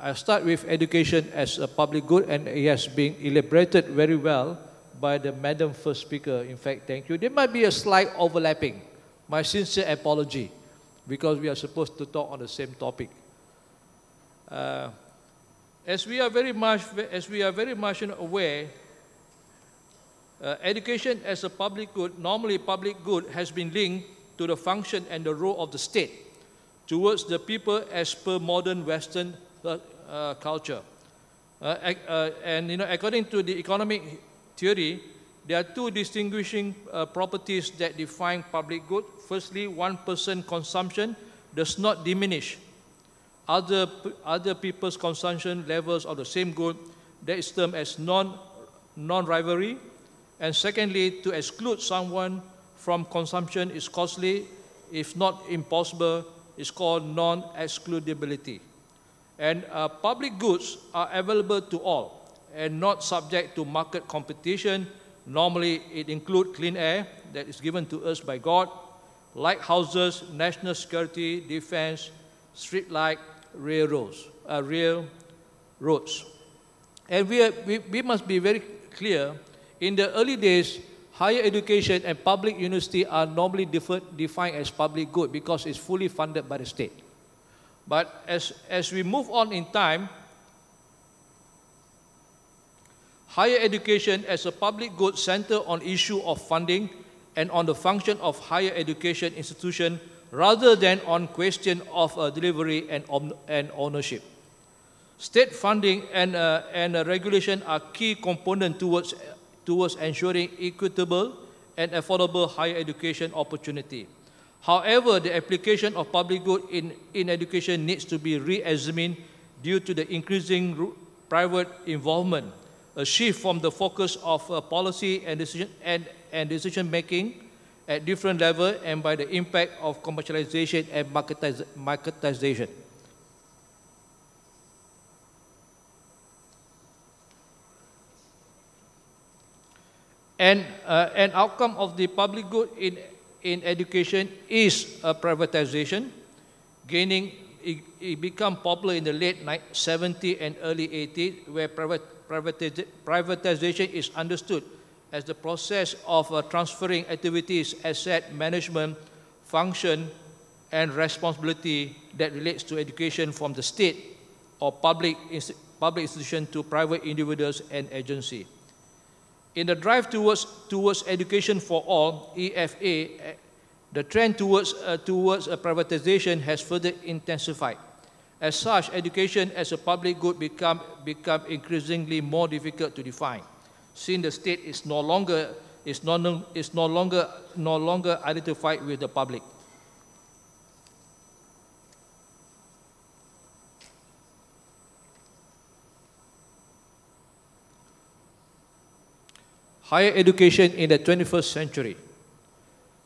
I start with education as a public good, and it has been elaborated very well by the Madam First Speaker. In fact, thank you. There might be a slight overlapping. My sincere apology, because we are supposed to talk on the same topic. As we are very much aware, Education as a public good, normally public good has been linked to the function and the role of the state towards the people as per modern Western culture. And according to the economic theory, there are two distinguishing properties that define public good. Firstly, one person consumption does not diminish other people's consumption levels of the same good. That is termed as non-rivalry. And secondly, to exclude someone from consumption is costly, if not impossible, is called non-excludability. And public goods are available to all and not subject to market competition. Normally, it includes clean air that is given to us by God, lighthouses, national security, defense, street light, railroads. And we must be very clear. In the early days, higher education and public university are normally defined as public good because it's fully funded by the state. But as we move on in time, higher education as a public good center on issue of funding and on the function of higher education institution rather than on question of delivery and ownership. State funding and regulation are key components towards ensuring equitable and affordable higher education opportunity. However, the application of public good in education needs to be re-examined due to the increasing private involvement, a shift from the focus of policy and decision making at different levels and by the impact of commercialization and marketization. And an outcome of the public good in education is privatization. It became popular in the late 70s and early 80s, where privatization is understood as the process of transferring activities, asset management, function, and responsibility that relates to education from the state or public institution to private individuals and agencies. In the drive towards education for all, EFA, the trend towards privatization has further intensified. As such, education as a public good become increasingly more difficult to define, since the state is no longer identified with the public. Higher education in the 21st century.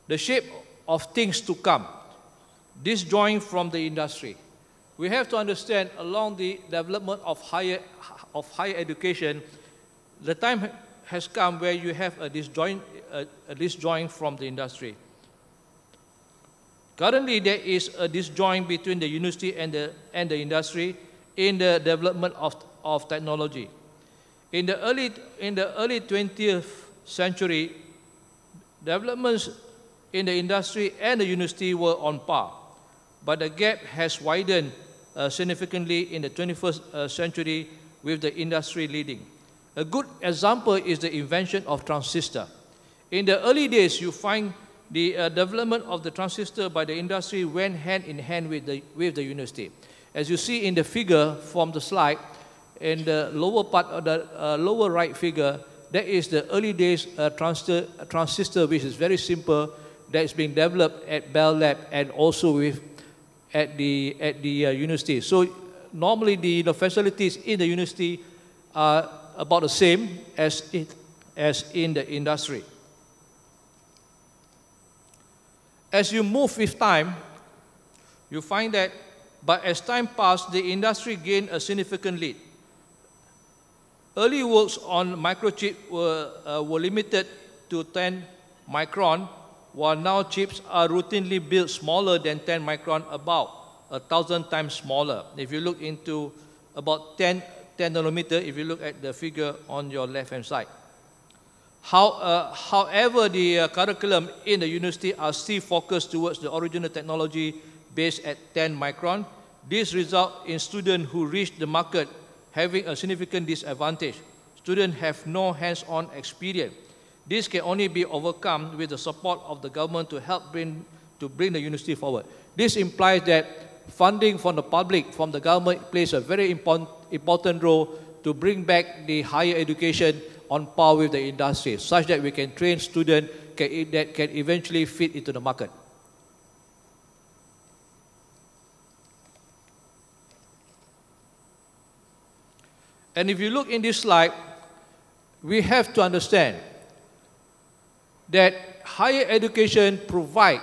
The shape of things to come, disjoint from the industry. We have to understand along the development of higher education, the time has come where you have a disjoint from the industry. Currently, there is a disjoint between the university and the industry in the development of technology. In the early 20th century, developments in the industry and the university were on par, but the gap has widened significantly in the 21st century with the industry leading. A good example is the invention of transistor. In the early days, you find the development of the transistor by the industry went hand in hand with the university. As you see in the figure from the slide, in the lower part of the lower right figure, that is the early days transistor, which is very simple, that is being developed at Bell Lab and also at the university. So normally the facilities in the university are about the same as in the industry. As you move with time, you find that, but as time passed, the industry gained a significant lead. Early works on microchip were limited to 10 micron, while now chips are routinely built smaller than 10 micron, about 1,000 times smaller. If you look into about 10 nanometer, if you look at the figure on your left-hand side. However, the curriculum in the university are still focused towards the original technology based at 10 micron. This results in students who reach the market having a significant disadvantage. Students have no hands-on experience. This can only be overcome with the support of the government to help bring the university forward. This implies that funding from the public, from the government, plays a very important role to bring back the higher education on par with the industry, such that we can train students that can eventually fit into the market. And if you look in this slide, we have to understand that higher education provides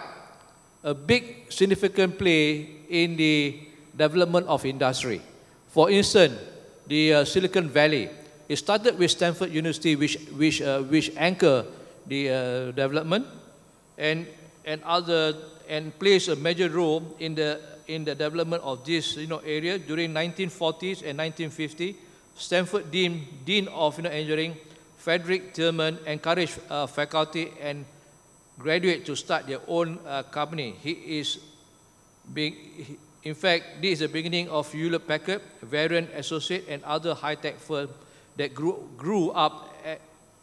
a big significant play in the development of industry. For instance, the Silicon Valley, it started with Stanford University, which anchor the development and plays a major role in the development of this area during 1940s and 1950s. Stanford Dean of Engineering, Frederick Tillman, encouraged faculty and graduates to start their own company. In fact, this is the beginning of Hewlett Packard, Varian Associates, and other high-tech firms that grew up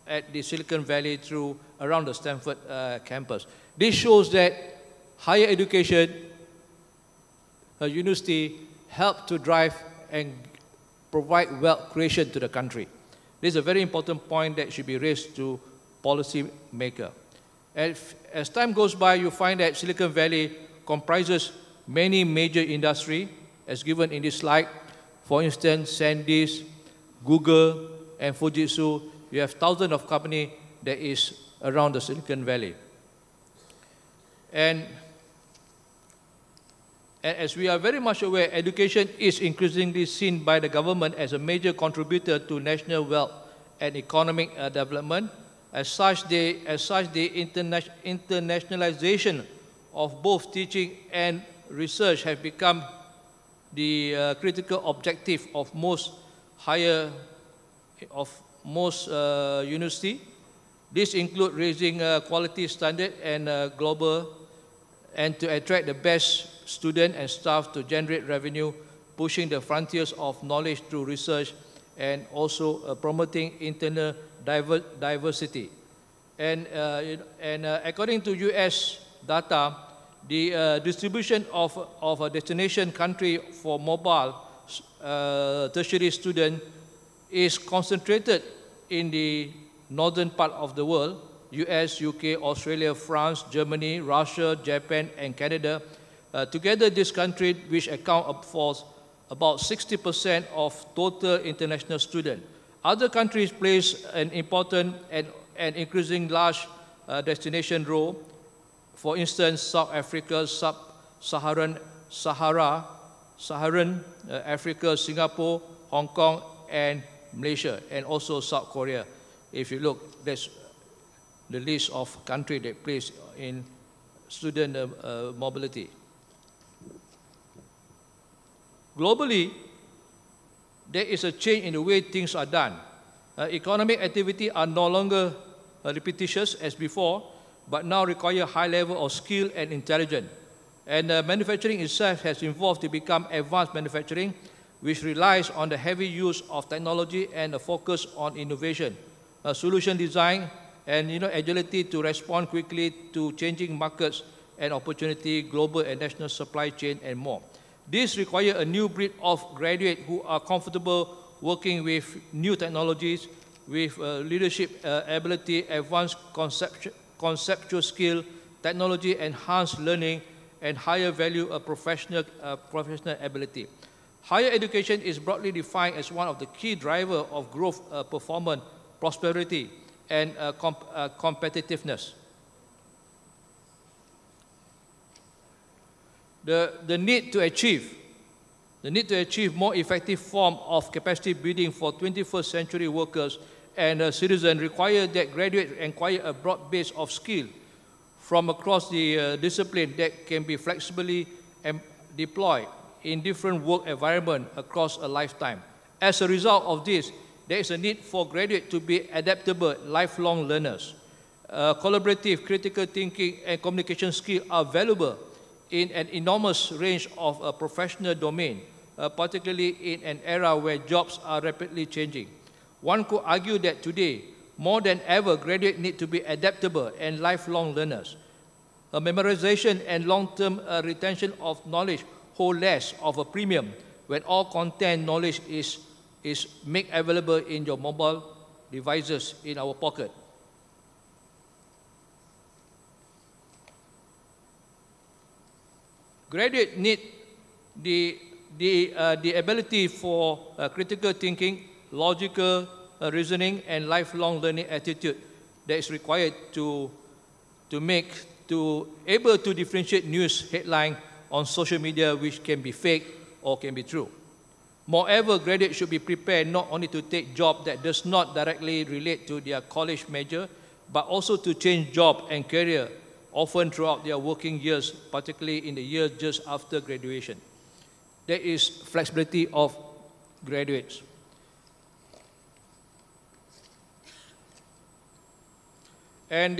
at the Silicon Valley around the Stanford campus. This shows that higher education, university, help to drive and provide wealth creation to the country. This is a very important point that should be raised to policymakers. As time goes by, you find that Silicon Valley comprises many major industries, as given in this slide. For instance, SanDisk, Google, and Fujitsu. You have thousands of companies that is around the Silicon Valley. And as we are very much aware, education is increasingly seen by the government as a major contributor to national wealth and economic development. As such, the internationalization of both teaching and research have become the critical objective of most universities. This includes raising quality standard and and to attract the best students and staff to generate revenue, pushing the frontiers of knowledge through research, and also promoting internal diversity. And according to US data, the distribution of a destination country for mobile tertiary students is concentrated in the northern part of the world: US, UK, Australia, France, Germany, Russia, Japan, and Canada. Together, these countries, which account for about 60% of total international students. Other countries plays an important and increasing large destination role. For instance, South Africa, Sub-Saharan Africa, Singapore, Hong Kong, and Malaysia, and also South Korea. If you look, that's the list of countries that plays in student mobility. Globally, there is a change in the way things are done. Economic activity are no longer repetitious as before, but now require high level of skill and intelligence. And manufacturing itself has evolved to become advanced manufacturing, which relies on the heavy use of technology and a focus on innovation, solution design, and agility to respond quickly to changing markets and opportunity, global and national supply chain, and more. This requires a new breed of graduates who are comfortable working with new technologies, with leadership ability, advanced conceptual skill, technology enhanced learning, and higher value of professional ability. Higher education is broadly defined as one of the key drivers of growth, performance, prosperity, and competitiveness. The need to achieve more effective form of capacity building for 21st century workers and citizens require that graduates acquire a broad base of skill from across the discipline that can be flexibly deployed in different work environments across a lifetime. As a result of this, there is a need for graduates to be adaptable, lifelong learners. Collaborative, critical thinking, and communication skills are valuable in an enormous range of professional domains, particularly in an era where jobs are rapidly changing. One could argue that today, More than ever, graduates need to be adaptable and lifelong learners. A memorization and long-term retention of knowledge hold less of a premium when all content knowledge is made available in your mobile devices in our pocket. Graduates need the ability for critical thinking, logical reasoning, and lifelong learning attitude that is required to able to differentiate news headline on social media which can be fake or can be true. Moreover, graduates should be prepared not only to take job that does not directly relate to their college major, but also to change job and career often throughout their working years, particularly in the years just after graduation. There is flexibility of graduates. And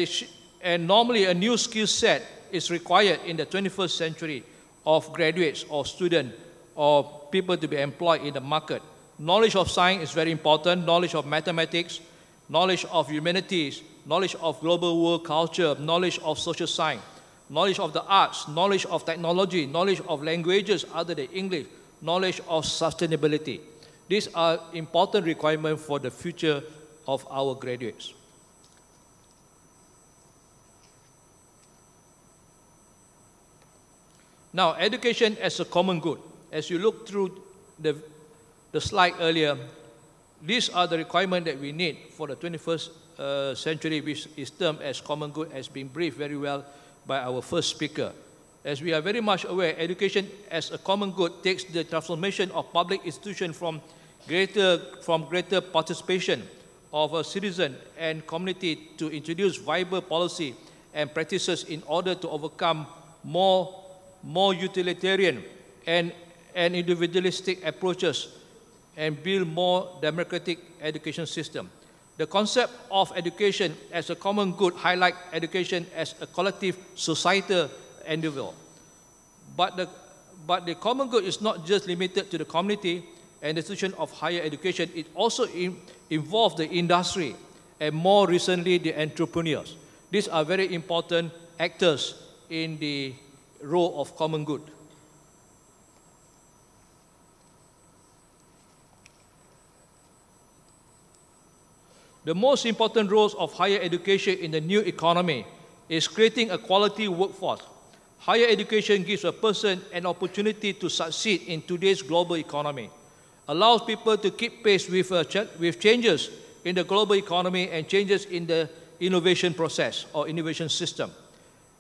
normally a new skill set is required in the 21st century of graduates or students or people to be employed in the market. Knowledge of science is very important, knowledge of mathematics, knowledge of humanities, knowledge of global world culture, knowledge of social science, knowledge of the arts, knowledge of technology, knowledge of languages other than English, knowledge of sustainability. These are important requirements for the future of our graduates. Now, education as a common good. As you look through the slide earlier, these are the requirements that we need for the 21st century, which is termed as common good, has been briefed very well by our first speaker. As we are very much aware, education as a common good takes the transformation of public institutions from greater participation of a citizen and community to introduce viable policy and practices in order to overcome more utilitarian and individualistic approaches and build more democratic education system. The concept of education as a common good highlights education as a collective societal endeavor. But the common good is not just limited to the community and the institution of higher education. It also involves the industry and more recently the entrepreneurs. These are very important actors in the role of common good. The most important roles of higher education in the new economy is creating a quality workforce. Higher education gives a person an opportunity to succeed in today's global economy, allows people to keep pace with changes in the global economy and changes in the innovation process or innovation system.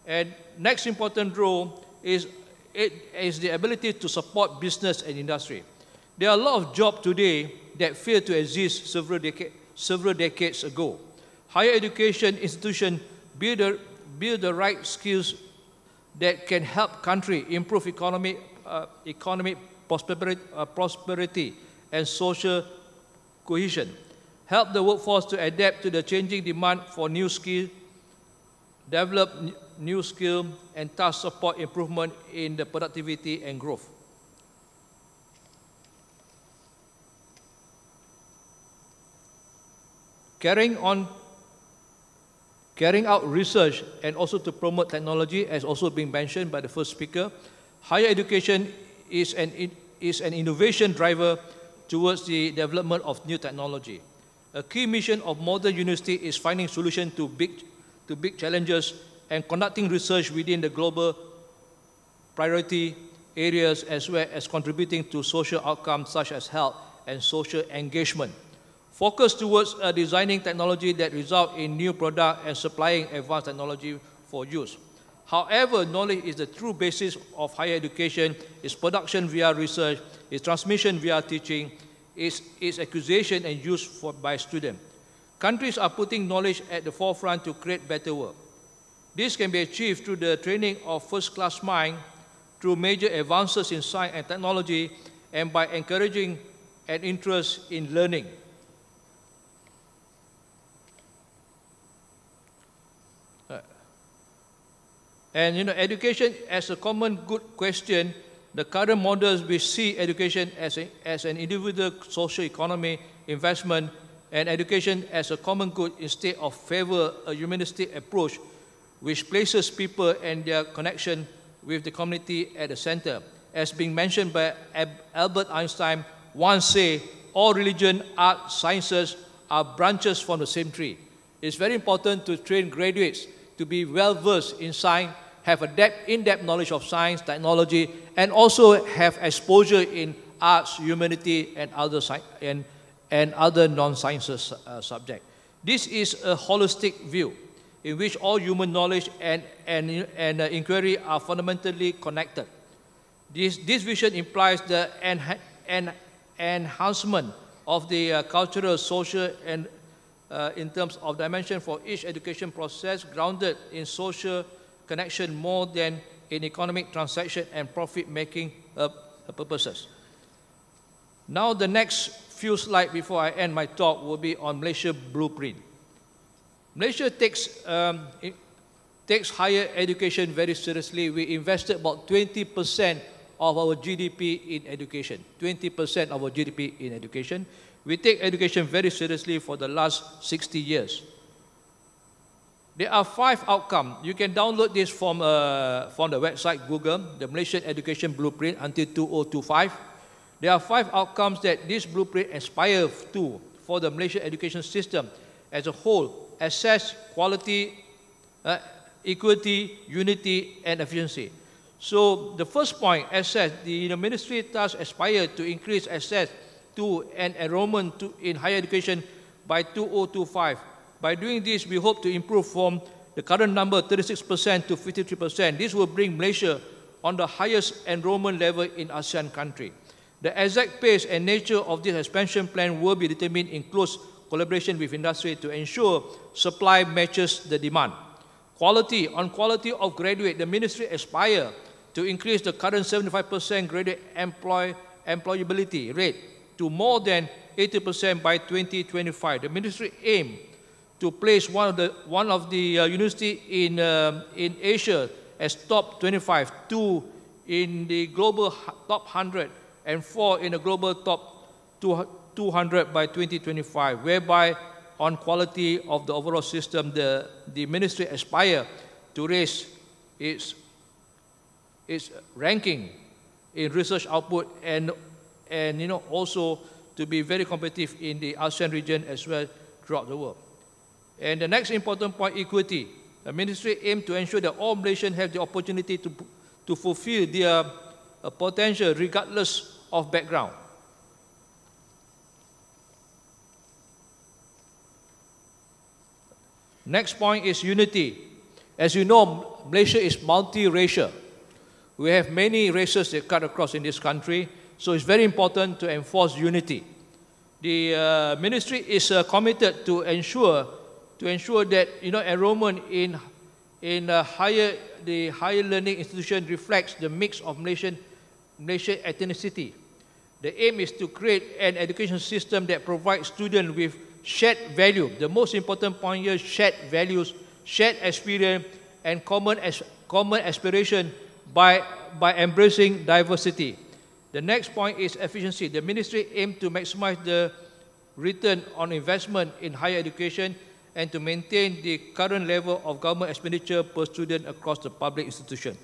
And next important role is the ability to support business and industry. There are a lot of jobs today that failed to exist several decades ago. Higher education institutions build the right skills that can help country improve economic prosperity and social cohesion, help the workforce to adapt to the changing demand for new skills, develop new skills, and thus support improvement in the productivity and growth. Carrying out research and also to promote technology, as also been mentioned by the first speaker, higher education is an innovation driver towards the development of new technology. A key mission of modern university is finding solutions to big challenges and conducting research within the global priority areas, as well as contributing to social outcomes such as health and social engagement. Focus towards designing technology that result in new products and supplying advanced technology for use. However, knowledge is the true basis of higher education. Its production via research, its transmission via teaching, its acquisition and use by students. Countries are putting knowledge at the forefront to create better work. This can be achieved through the training of first-class minds, through major advances in science and technology, and by encouraging an interest in learning. And education as a common good question, the current models which see education as an individual social economy investment and education as a common good instead of favor a humanistic approach which places people and their connection with the community at the center. As being mentioned by Albert Einstein, once say, all religion, art, sciences are branches from the same tree. It's very important to train graduates to be well-versed in science, have a in-depth knowledge of science, technology, and also have exposure in arts, humanity, and other non-sciences subjects. This is a holistic view in which all human knowledge and inquiry are fundamentally connected. This vision implies the enhancement of the cultural, social, and in terms of dimension for each education process grounded in social connection more than in economic transaction and profit-making purposes. Now the next few slides before I end my talk will be on Malaysia Blueprint. Malaysia takes higher education very seriously. We invested about 20% of our GDP in education. 20% of our GDP in education. We take education very seriously for the last 60 years. There are 5 outcomes. You can download this from the website Google, the Malaysian Education Blueprint until 2025. There are 5 outcomes that this blueprint aspires to for the Malaysian education system as a whole: access, quality, equity, unity, and efficiency. So the first point, access, the ministry thus aspires to increase access to and enrollment in higher education by 2025. By doing this, we hope to improve from the current number 36% to 53%. This will bring Malaysia on the highest enrollment level in ASEAN country. The exact pace and nature of this expansion plan will be determined in close collaboration with industry to ensure supply matches the demand. Quality, on quality of graduate, the ministry aspires to increase the current 75% graduate employability rate to more than 80% by 2025. The ministry aims to place one of the university in Asia as top 25, 2 in the global top 100, and 4 in the global top 200 by 2025, whereby on quality of the overall system, the ministry aspires to raise its ranking in research output and also to be very competitive in the ASEAN region as well throughout the world. And the next important point, equity. The ministry aims to ensure that all Malaysians have the opportunity to fulfill their potential regardless of background. Next point is unity. As you know, Malaysia is multiracial. We have many races that cut across in this country, so it's very important to enforce unity. The ministry is committed to ensure that enrollment in the higher learning institution reflects the mix of Malaysian ethnicity. The aim is to create an education system that provides students with shared value. The most important point here: shared values, shared experience, and common aspiration by embracing diversity. The next point is efficiency. The ministry aims to maximize the return on investment in higher education and to maintain the current level of government expenditure per student across the public institution.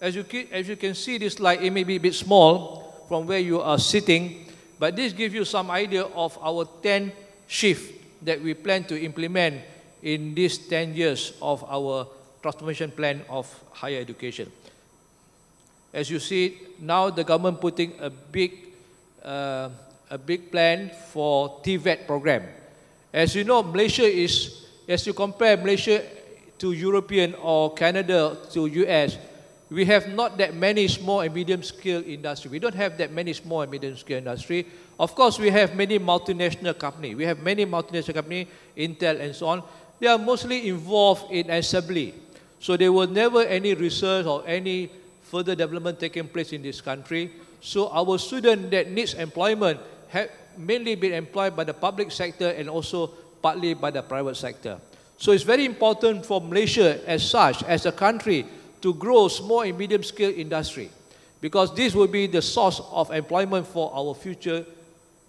As you can see this slide, it may be a bit small from where you are sitting, but this gives you some idea of our 10 shifts that we plan to implement in these 10 years of our transformation plan of higher education. As you see, now the government putting a big plan for TVET program. As you know, Malaysia is, as you compare Malaysia to European or Canada to US, we have not that many small and medium scale industry. We don't have that many small and medium scale industry. Of course, we have many multinational companies. We have many multinational companies, Intel and so on. They are mostly involved in assembly. So there was never any research or any further development taking place in this country. So our students that needs employment have mainly been employed by the public sector and also partly by the private sector. So it's very important for Malaysia as such, as a country, to grow small and medium scale industry. because this will be the source of employment for our future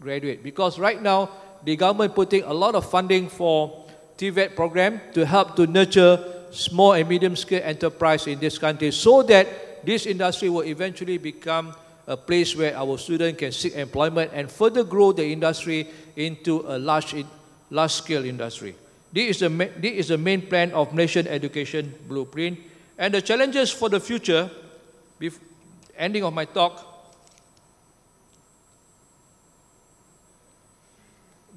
graduate. Because right now, the government putting a lot of funding for TVET program to help to nurture small and medium-scale enterprise in this country, so that this industry will eventually become a place where our students can seek employment and further grow the industry into a large-scale industry. This is the main plan of Malaysian Education Blueprint. And the challenges for the future, ending of my talk,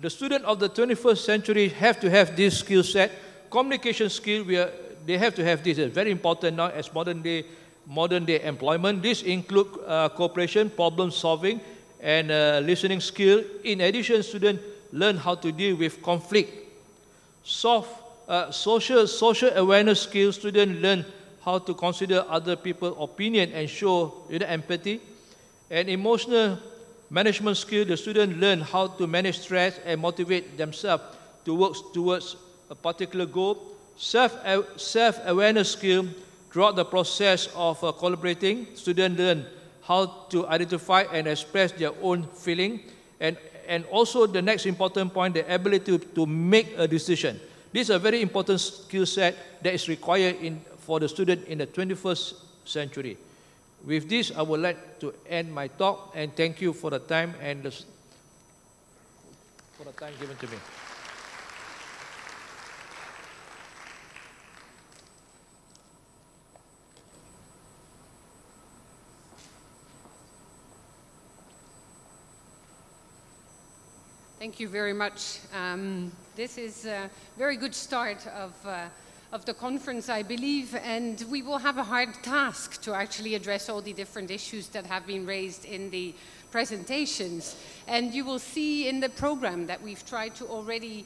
the student of the 21st century have to have this skill set. Communication skill, they have to have this. It's very important now as modern day employment. This includes cooperation, problem solving, and listening skill. In addition, students learn how to deal with conflict. Social awareness skills, students learn how to consider other people's opinion and show empathy. And emotional management skill, the students learn how to manage stress and motivate themselves to work towards a particular goal. Self-awareness skill, throughout the process of collaborating, students learn how to identify and express their own feeling. And also the next important point, the ability to make a decision. This is a very important skill set that is required for the student in the 21st century. With this, I would like to end my talk, and thank you for the time given to me. Thank you very much. This is a very good start of the conference, I believe, and we will have a hard task to actually address all the different issues that have been raised in the presentations. And you will see in the program that we've tried to already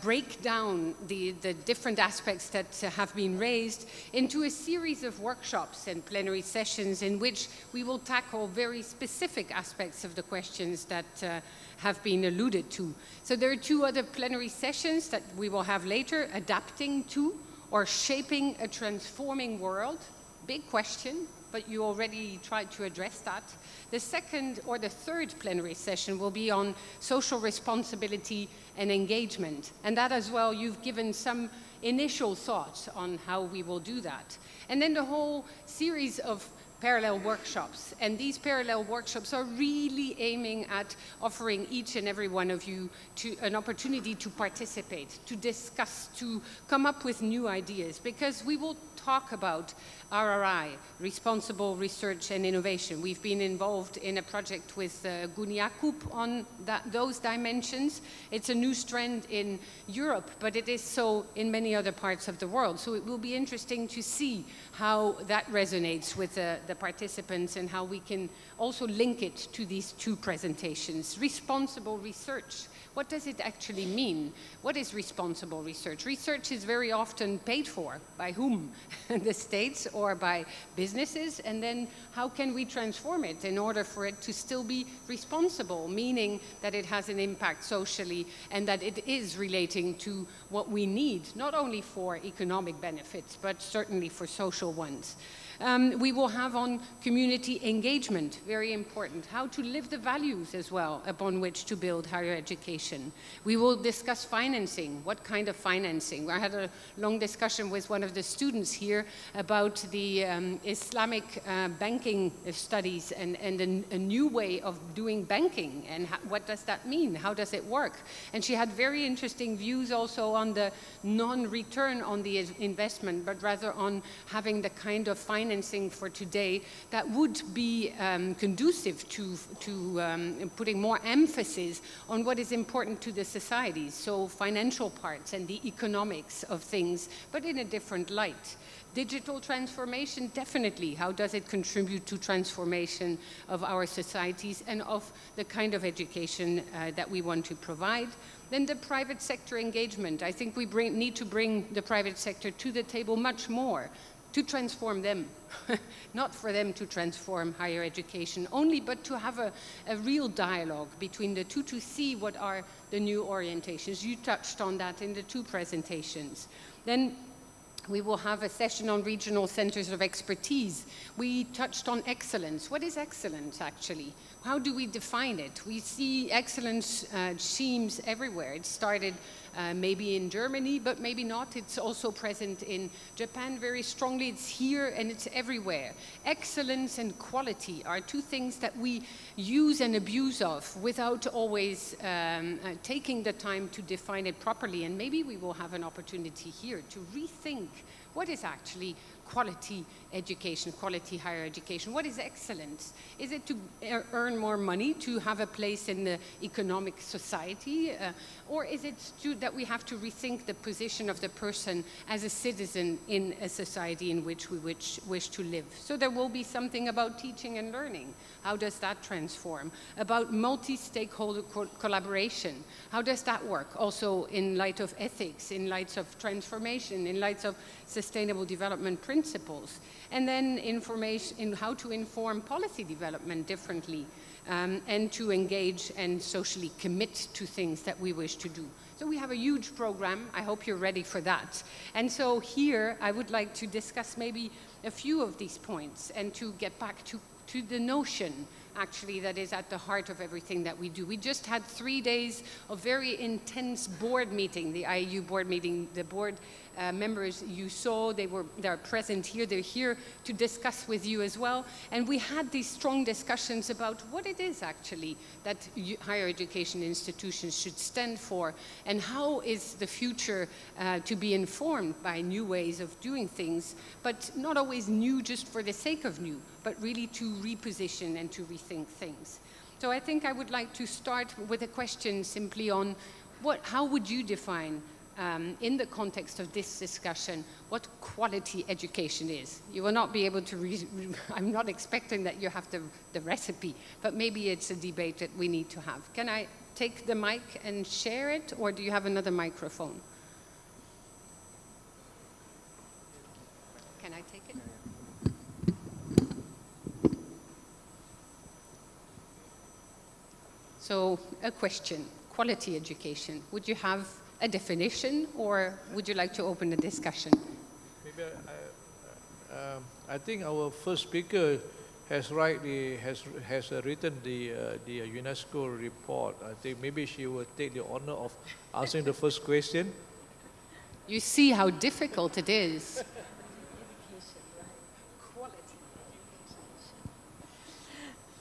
break down the different aspects that have been raised into a series of workshops and plenary sessions in which we will tackle very specific aspects of the questions that have been alluded to. So there are two other plenary sessions that we will have later: adapting to or shaping a transforming world. Big question, but you already tried to address that. The second or the third plenary session will be on social responsibility and engagement. And that as well, you've given some initial thoughts on how we will do that. And then the whole series of parallel workshops. And these parallel workshops are really aiming at offering each and every one of you an opportunity to participate, to discuss, to come up with new ideas, because we will talk about RRI, responsible research and innovation. We've been involved in a project with Guniakup on those dimensions. It's a new trend in Europe, but it is so in many other parts of the world. So it will be interesting to see how that resonates with the participants and how we can also link it to these two presentations. Responsible research. What does it actually mean? What is responsible research? Research is very often paid for. By whom? The states or by businesses? And then how can we transform it in order for it to still be responsible, meaning that it has an impact socially and that it is relating to what we need, not only for economic benefits, but certainly for social ones. We will have on community engagement, very important, how to live the values as well upon which to build higher education. We will discuss financing, what kind of financing. I had a long discussion with one of the students here about the Islamic banking studies and a new way of doing banking, and what does that mean? How does it work? And she had very interesting views also on the non-return on the investment, but rather on having the kind of financing for today that would be conducive to putting more emphasis on what is important to the societies, so financial parts and the economics of things, but in a different light. Digital transformation, definitely. How does it contribute to transformation of our societies and of the kind of education that we want to provide? Then the private sector engagement. I think we need to bring the private sector to the table much more, to transform them, not for them to transform higher education only, but to have a real dialogue between the two to see what are the new orientations. You touched on that in the two presentations. Then We will have a session on regional centers of expertise. We touched on excellence. What is excellence, actually? How do we define it? We see excellence themes everywhere. It started maybe in Germany, but maybe not. It's also present in Japan very strongly. It's here and it's everywhere. Excellence and quality are two things that we use and abuse of without always taking the time to define it properly. And maybe we will have an opportunity here to rethink what is actually quality education, quality higher education. What is excellence? Is it to earn more money, to have a place in the economic society? Or is it that we have to rethink the position of the person as a citizen in a society in which we wish to live? So there will be something about teaching and learning. How does that transform? About multi-stakeholder collaboration. How does that work? Also in light of ethics, in light of transformation, in light of sustainable development principles. And then information in how to inform policy development differently and to engage and socially commit to things that we wish to do. So we have a huge program. I hope you're ready for that. And so here I would like to discuss maybe a few of these points and to get back to the notion actually that is at the heart of everything that we do. We just had 3 days of very intense board meeting, the IAU board meeting. The board members you saw, they're present here. They're here to discuss with you as well. And we had these strong discussions about what it is actually that higher education institutions should stand for and how is the future to be informed by new ways of doing things, but not always new just for the sake of new, but really to reposition and to rethink things. So I think I would like to start with a question simply on how would you define in the context of this discussion, what quality education is. You will not be able to, I'm not expecting that you have the recipe, but maybe it's a debate that we need to have. Can I take the mic and share it, or do you have another microphone? Can I take it? So, a question, quality education. Would you have a definition, or would you like to open the discussion? Maybe I think our first speaker has written the UNESCO report. I think maybe she will take the honor of answering the first question. You see how difficult it is.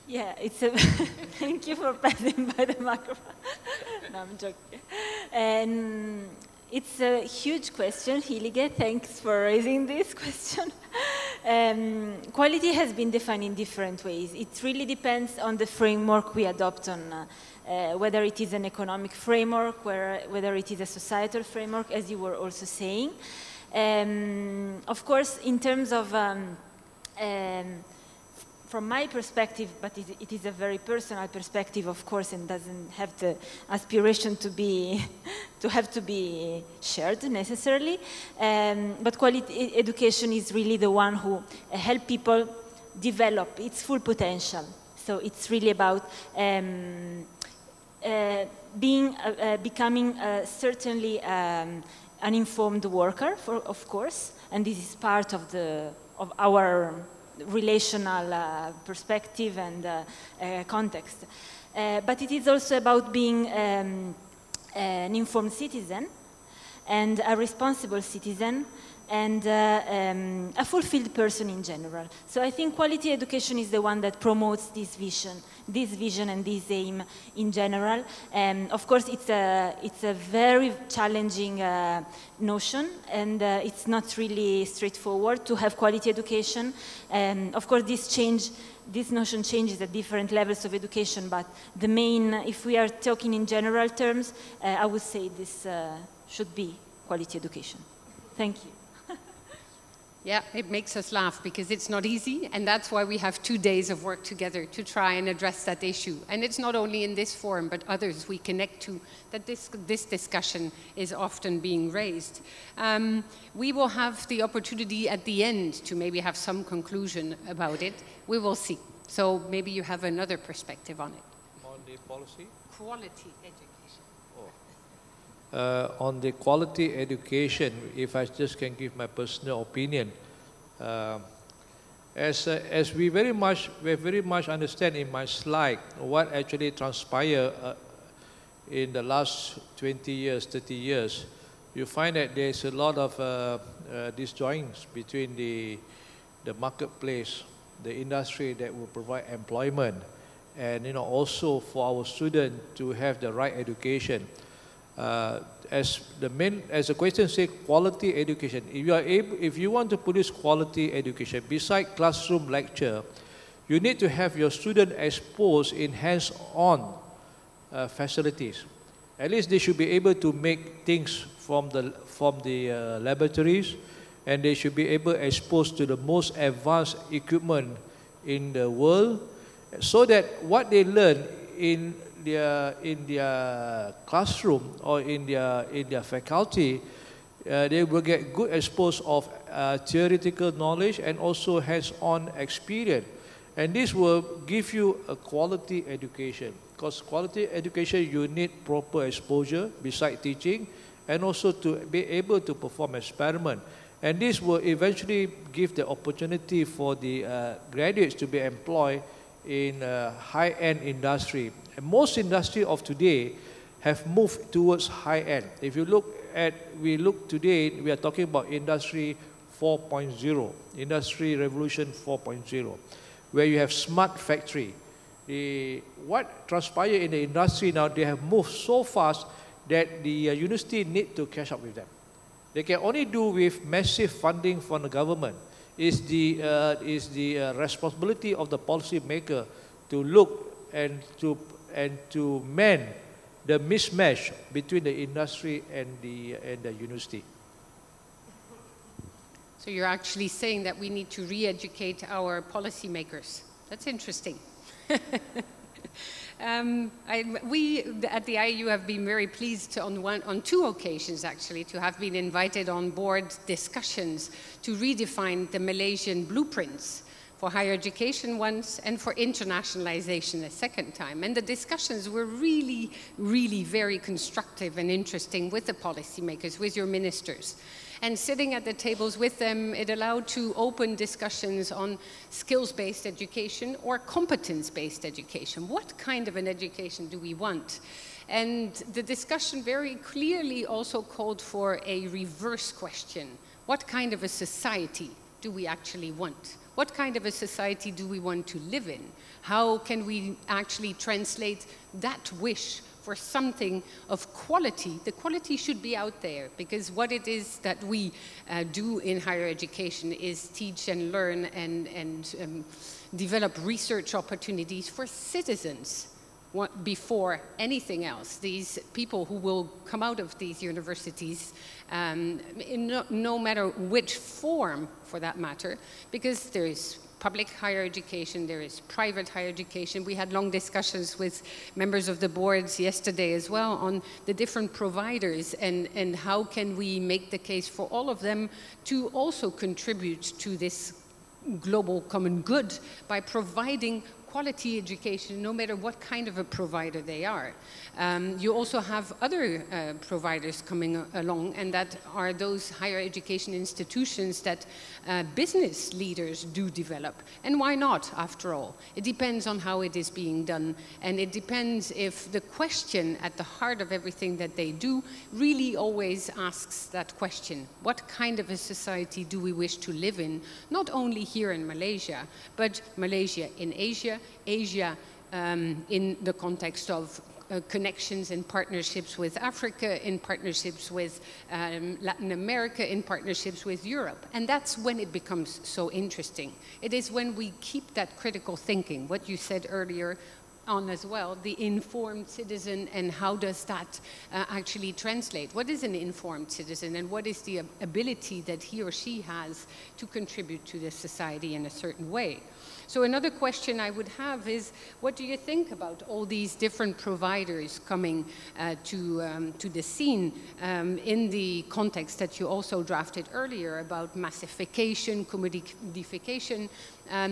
Yeah, it's a thank you for passing by the microphone. No, I'm joking. And it's a huge question, Hilige. Thanks for raising this question. Quality has been defined in different ways. It really depends on the framework we adopt on whether it is an economic framework, whether it is a societal framework, as you were also saying. Of course, in terms of from my perspective, but it is a very personal perspective, of course, and doesn't have the aspiration to be shared necessarily. But quality education is really the one who help people develop its full potential. So it's really about becoming certainly an informed worker, of course, and this is part of our relational perspective and context. But it is also about being an informed citizen and a responsible citizen and a fulfilled person in general. So I think quality education is the one that promotes this vision and this aim in general. Of course, it's a very challenging notion, and it's not really straightforward to have quality education. Of course, this notion changes at different levels of education, but the main, if we are talking in general terms, I would say this should be quality education. Thank you. Yeah, it makes us laugh because it's not easy, and that's why we have 2 days of work together to try and address that issue. And it's not only in this forum, but others we connect to, that this discussion is often being raised. We will have the opportunity at the end to maybe have some conclusion about it. We will see. So maybe you have another perspective on it. On the policy? Quality education. Oh. on the quality education, if I just can give my personal opinion, as we very much understand in my slide what actually transpired in the last 20 years, 30 years, you find that there's a lot of disjoints between the marketplace, the industry that will provide employment, and also for our students to have the right education. As the question says, quality education. If you want to produce quality education, beside classroom lecture, you need to have your student exposed in hands-on facilities. At least they should be able to make things from the laboratories, and they should be able exposed to the most advanced equipment in the world, so that what they learn in their classroom or in their faculty, they will get good exposure of theoretical knowledge and also hands-on experience. And this will give you a quality education. Because quality education, you need proper exposure beside teaching, and also to be able to perform experiment. And this will eventually give the opportunity for the graduates to be employed in high-end industry. And most industry of today have moved towards high-end. If you we look today, we are talking about Industry 4.0, Industry Revolution 4.0, where you have smart factory. What transpired in the industry now, they have moved so fast that the university need to catch up with them. They can only do with massive funding from the government. It's the responsibility of the policymaker to look and to mend the mismatch between the industry and the university. So you're actually saying that we need to re-educate our policymakers. That's interesting. We at the IAU have been very pleased on two occasions actually to have been invited on board discussions to redefine the Malaysian blueprints for higher education once and for internationalization a second time. And the discussions were really, really very constructive and interesting with the policymakers, with your ministers. And sitting at the tables with them, it allowed to open discussions on skills-based education or competence-based education. What kind of an education do we want? And the discussion very clearly also called for a reverse question. What kind of a society do we actually want? What kind of a society do we want to live in? How can we actually translate that wish for something of quality? The quality should be out there, because what it is that we do in higher education is teach and learn and develop research opportunities for citizens before anything else. These people who will come out of these universities, no matter which form for that matter, because there is public higher education, there is private higher education. We had long discussions with members of the boards yesterday as well on the different providers and how can we make the case for all of them to also contribute to this global common good by providing quality education, no matter what kind of a provider they are. You also have other providers coming along, and that are those higher education institutions that business leaders do develop. And why not, after all? It depends on how it is being done, and it depends if the question at the heart of everything that they do really always asks that question. What kind of a society do we wish to live in? Not only here in Malaysia, but Malaysia in Asia, Asia in the context of connections and partnerships with Africa, in partnerships with Latin America, in partnerships with Europe. And that's when it becomes so interesting. It is when we keep that critical thinking, what you said earlier on as well, the informed citizen, and how does that actually translate? What is an informed citizen, and what is the ability that he or she has to contribute to the society in a certain way? So another question I would have is, what do you think about all these different providers coming to the scene in the context that you also drafted earlier about massification, commodification?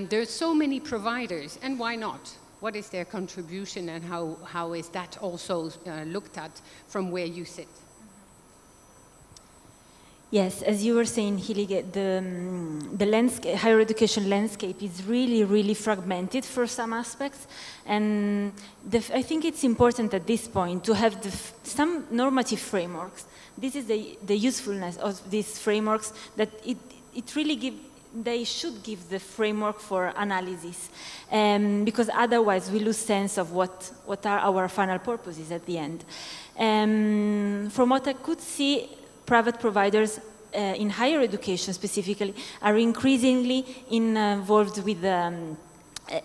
There's so many providers, and why not? What is their contribution, and how is that also looked at from where you sit? Yes, as you were saying, Hilige, the landscape, higher education landscape is really, really fragmented for some aspects. And I think it's important at this point to have some normative frameworks. This is the usefulness of these frameworks, that it really they should give the framework for analysis, because otherwise we lose sense of what are our final purposes at the end. From what I could see, private providers in higher education specifically are increasingly involved with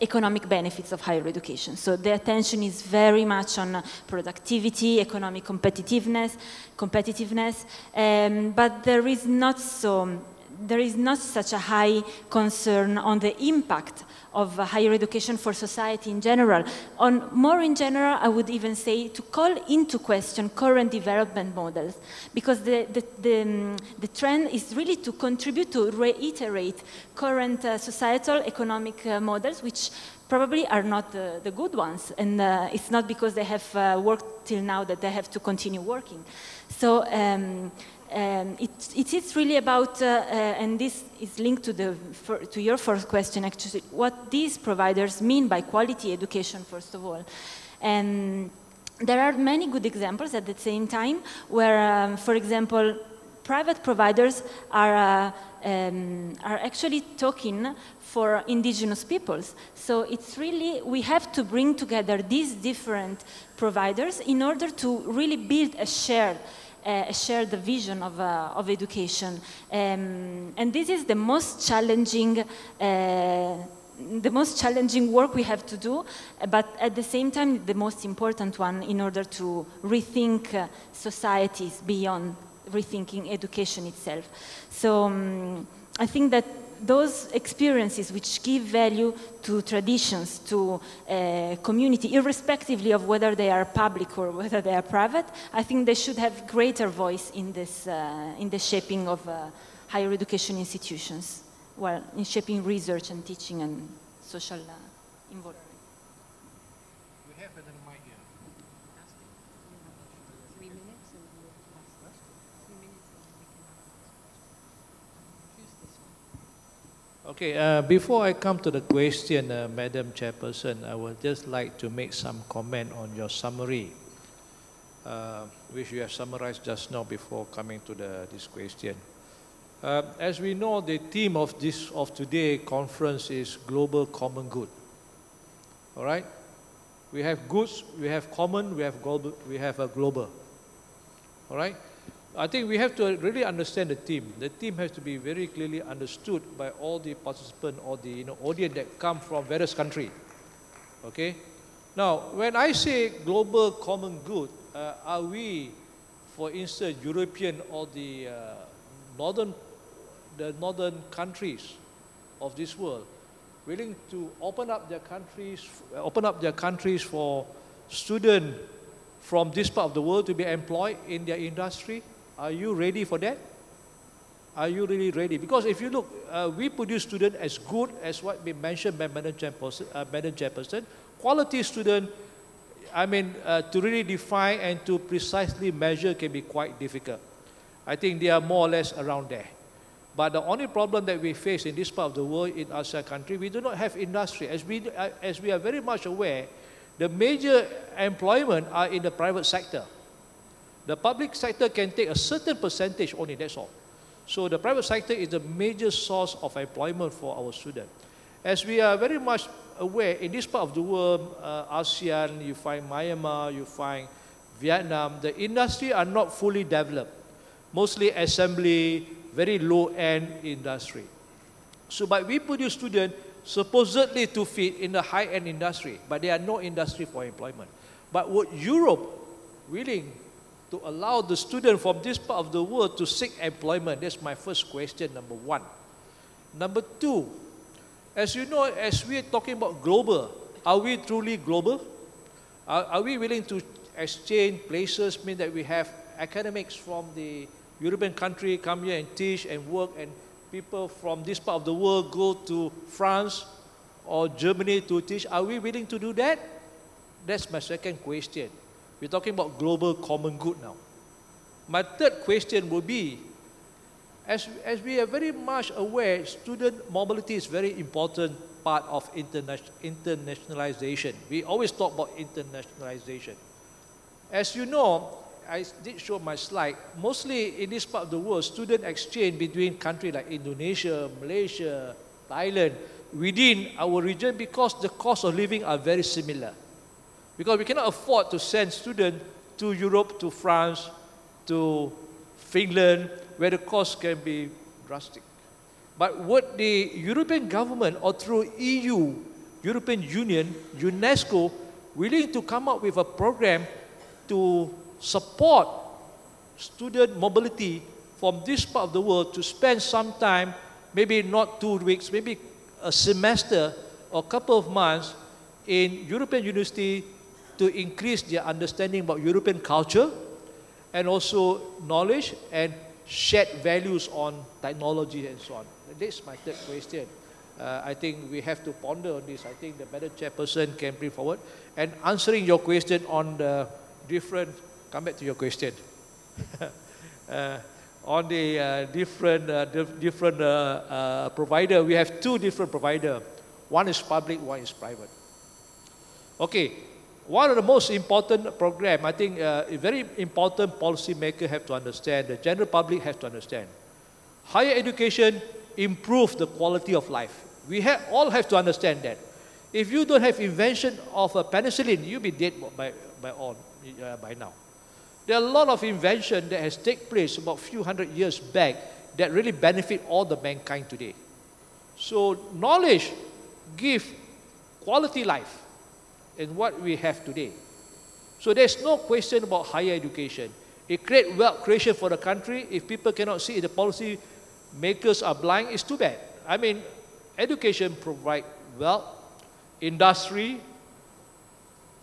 economic benefits of higher education. So the attention is very much on productivity, economic competitiveness, but there is not such a high concern on the impact of higher education for society in general. More in general, I would even say to call into question current development models, because the trend is really to contribute to reiterate current societal economic models, which probably are not the good ones, and it's not because they have worked till now that they have to continue working. So it is really about, and this is linked to your first question actually, what these providers mean by quality education, first of all. And there are many good examples at the same time where, for example, private providers are actually talking for indigenous peoples. So it's really, we have to bring together these different providers in order to really build a shared vision of education, and this is the most challenging work we have to do, but at the same time the most important one in order to rethink societies beyond rethinking education itself. So I think that those experiences which give value to traditions, to community, irrespectively of whether they are public or whether they are private, I think they should have greater voice in this, in the shaping of higher education institutions, well, in shaping research and teaching and social involvement. We have another mic here. 3 minutes and we'll pass 3 minutes and we can choose this one. Okay, before I come to the question, Madam Chairperson, I would just like to make some comment on your summary, which you have summarized just now before coming to this question. As we know, the theme of today's conference is global common good. All right? We have goods, we have common, we have global, we have a global. All right? I think we have to really understand the theme. The theme has to be very clearly understood by all the participants or the audience that come from various countries. Okay? Now, when I say global common good, are we, for instance, European or the northern countries of this world, willing to open up their countries for students from this part of the world to be employed in their industry? Are you ready for that? Are you really ready? Because if you look, we produce students as good as what we mentioned by Madam Chairperson, quality student, I mean, to really define and to precisely measure can be quite difficult. I think they are more or less around there. But the only problem that we face in this part of the world, in ASEAN country, we do not have industry. As we are very much aware, the major employment are in the private sector. The public sector can take a certain percentage only, that's all. So the private sector is the major source of employment for our students. As we are very much aware, in this part of the world, ASEAN, you find Myanmar, you find Vietnam, the industry are not fully developed. Mostly assembly, very low-end industry. So, but we produce students supposedly to fit in the high-end industry, but there are no industry for employment. But would Europe willing to allow the student from this part of the world to seek employment? That's my first question, number one. Number two, as you know, as we're talking about global, are we truly global? Are we willing to exchange places, mean that we have academics from the European country come here and teach and work, and people from this part of the world go to France or Germany to teach? Are we willing to do that? That's my second question. We're talking about global common good now. My third question would be, As we are very much aware, student mobility is very important part of internationalization. We always talk about internationalization. As you know, I did show my slide, mostly in this part of the world, student exchange between countries like Indonesia, Malaysia, Thailand, within our region, because the cost of living are very similar. Because we cannot afford to send students to Europe, to France, to Finland, where the cost can be drastic. But what the European government, or through EU, European Union, UNESCO, willing to come up with a program to support student mobility from this part of the world to spend some time, maybe not 2 weeks, maybe a semester or a couple of months in European university to increase their understanding about European culture and also knowledge and shared values on technology and so on. This is my third question. I think we have to ponder on this. I think the Madam Chairperson can bring forward. And answering your question on the different, come back to your question. On the different provider, we have two different providers. One is public, one is private. Okay, one of the most important program, I think a very important policymaker have to understand, the general public has to understand. Higher education improves the quality of life. We all have to understand that. If you don't have invention of a penicillin, you'll be dead by now. There are a lot of invention that has taken place about a few hundred years back that really benefit all the mankind today. So knowledge gives quality life in what we have today. So there's no question about higher education. It creates wealth creation for the country. If people cannot see it, the policy makers are blind, it's too bad. I mean, education provides wealth, industry,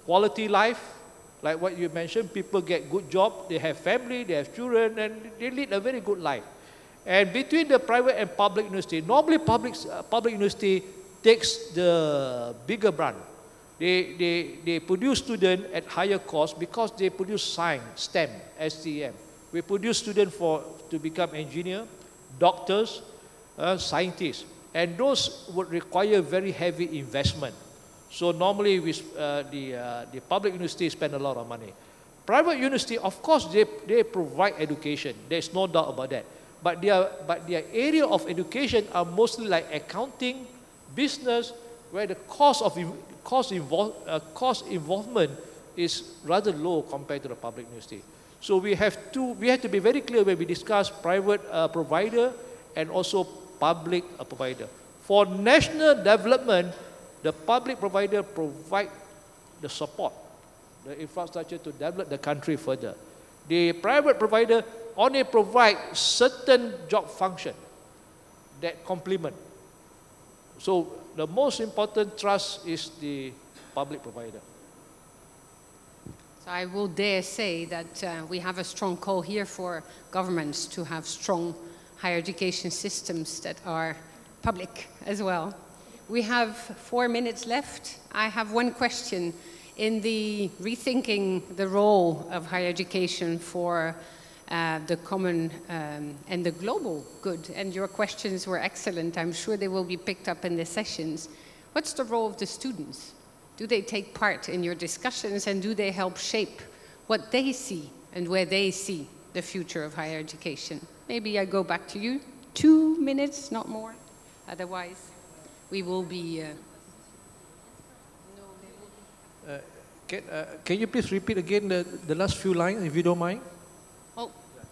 quality life, like what you mentioned, people get good job, they have family, they have children, and they lead a very good life. And between the private and public university, normally public university takes the bigger brunt. They produce students at higher cost because they produce science, STEM, STEM. We produce students to become engineer, doctors, scientists, and those would require very heavy investment. So normally the public university spend a lot of money. Private university, of course, they provide education. There's no doubt about that. But their area of education are mostly like accounting, business, where the cost involvement is rather low compared to the public university. So we have to be very clear when we discuss private provider and also public provider. For national development, the public provider provide the support, the infrastructure to develop the country further. The private provider only provide certain job function that complement. So the most important trust is the public provider. So I will dare say that we have a strong call here for governments to have strong higher education systems that are public as well. We have 4 minutes left. I have one question in the rethinking the role of higher education for the common and the global good. And your questions were excellent. I'm sure they will be picked up in the sessions. What's the role of the students? Do they take part in your discussions, and do they help shape what they see and where they see the future of higher education? Maybe I go back to you. 2 minutes, not more. Otherwise, we will be... Can you please repeat again the last few lines, if you don't mind? Oh,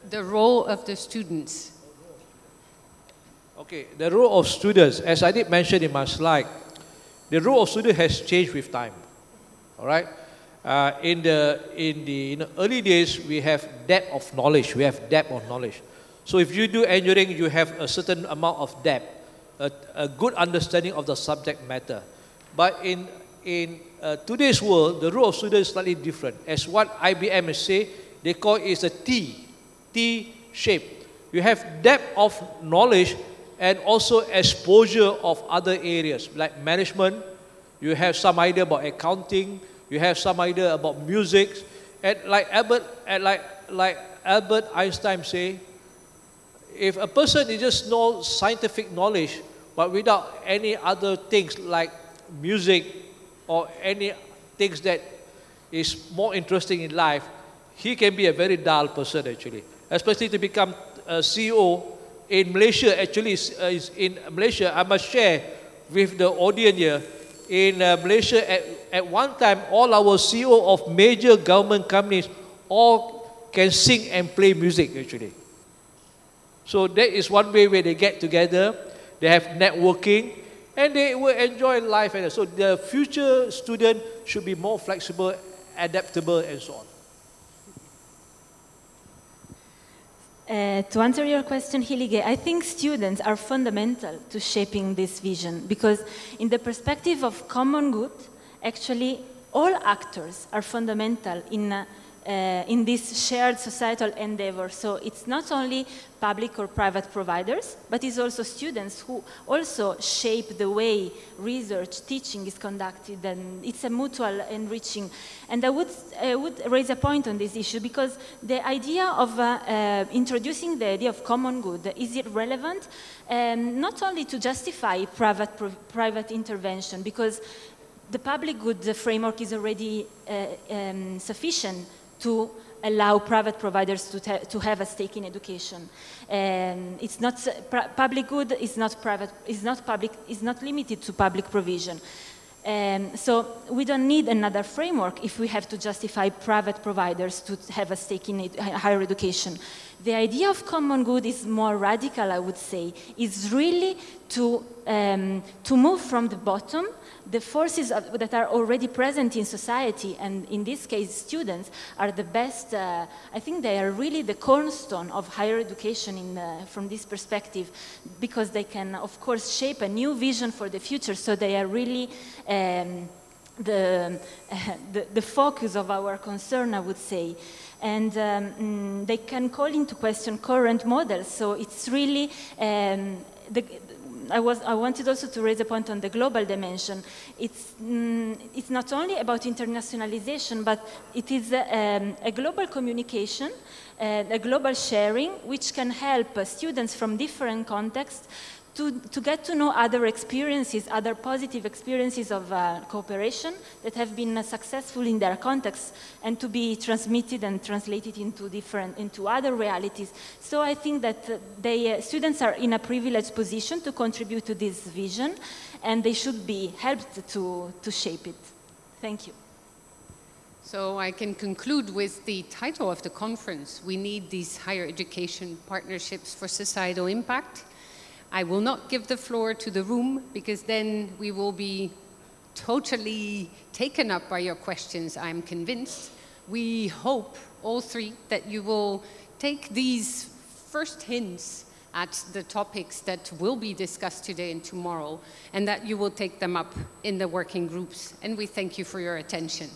the role of the students. Okay, the role of students, as I did mention in my slide, the role of students has changed with time. All right? In the early days, we have depth of knowledge. So if you do engineering, you have a certain amount of depth, a good understanding of the subject matter. But in today's world, the role of students is slightly different. As what IBM is say, they call it a T shape. You have depth of knowledge and also exposure of other areas like management. You have some idea about accounting. You have some idea about music. And like Albert Einstein say, if a person is just know scientific knowledge, but without any other things like music or any things that is more interesting in life, he can be a very dull person actually. Especially to become a CEO in Malaysia, actually is in Malaysia, I must share with the audience here, in Malaysia at one time, all our CEO of major government companies all can sing and play music actually. So that is one way where they get together, they have networking, and they will enjoy life. And so the future student should be more flexible, adaptable, and so on. To answer your question, Hilige, I think students are fundamental to shaping this vision because in the perspective of common good, actually all actors are fundamental in this shared societal endeavor. So it's not only public or private providers, but it's also students who also shape the way research, teaching is conducted, and it's a mutual enriching. And I would raise a point on this issue because the idea of introducing the idea of common good, is it relevant? Not only to justify private intervention, because the public good framework is already sufficient to allow private providers to have a stake in education. It's not public good is not private, is not public, is not limited to public provision. So we don't need another framework if we have to justify private providers to have a stake in higher education. The idea of common good is more radical, I would say. It's really to move from the bottom. The forces that are already present in society, and in this case students, are the best, I think they are really the cornerstone of higher education from this perspective, because they can, of course, shape a new vision for the future, so they are really the focus of our concern, I would say. And they can call into question current models, so it's really I wanted also to raise a point on the global dimension. It's not only about internationalization, but it is a global communication, a global sharing, which can help students from different contexts to get to know other experiences, other positive experiences of cooperation that have been successful in their context, and to be transmitted and translated into other realities. So I think that students are in a privileged position to contribute to this vision, and they should be helped to shape it. Thank you. So I can conclude with the title of the conference. We need these higher education partnerships for societal impact. I will not give the floor to the room, because then we will be totally taken up by your questions, I'm convinced. We hope, all three, that you will take these first hints at the topics that will be discussed today and tomorrow, and that you will take them up in the working groups. And we thank you for your attention.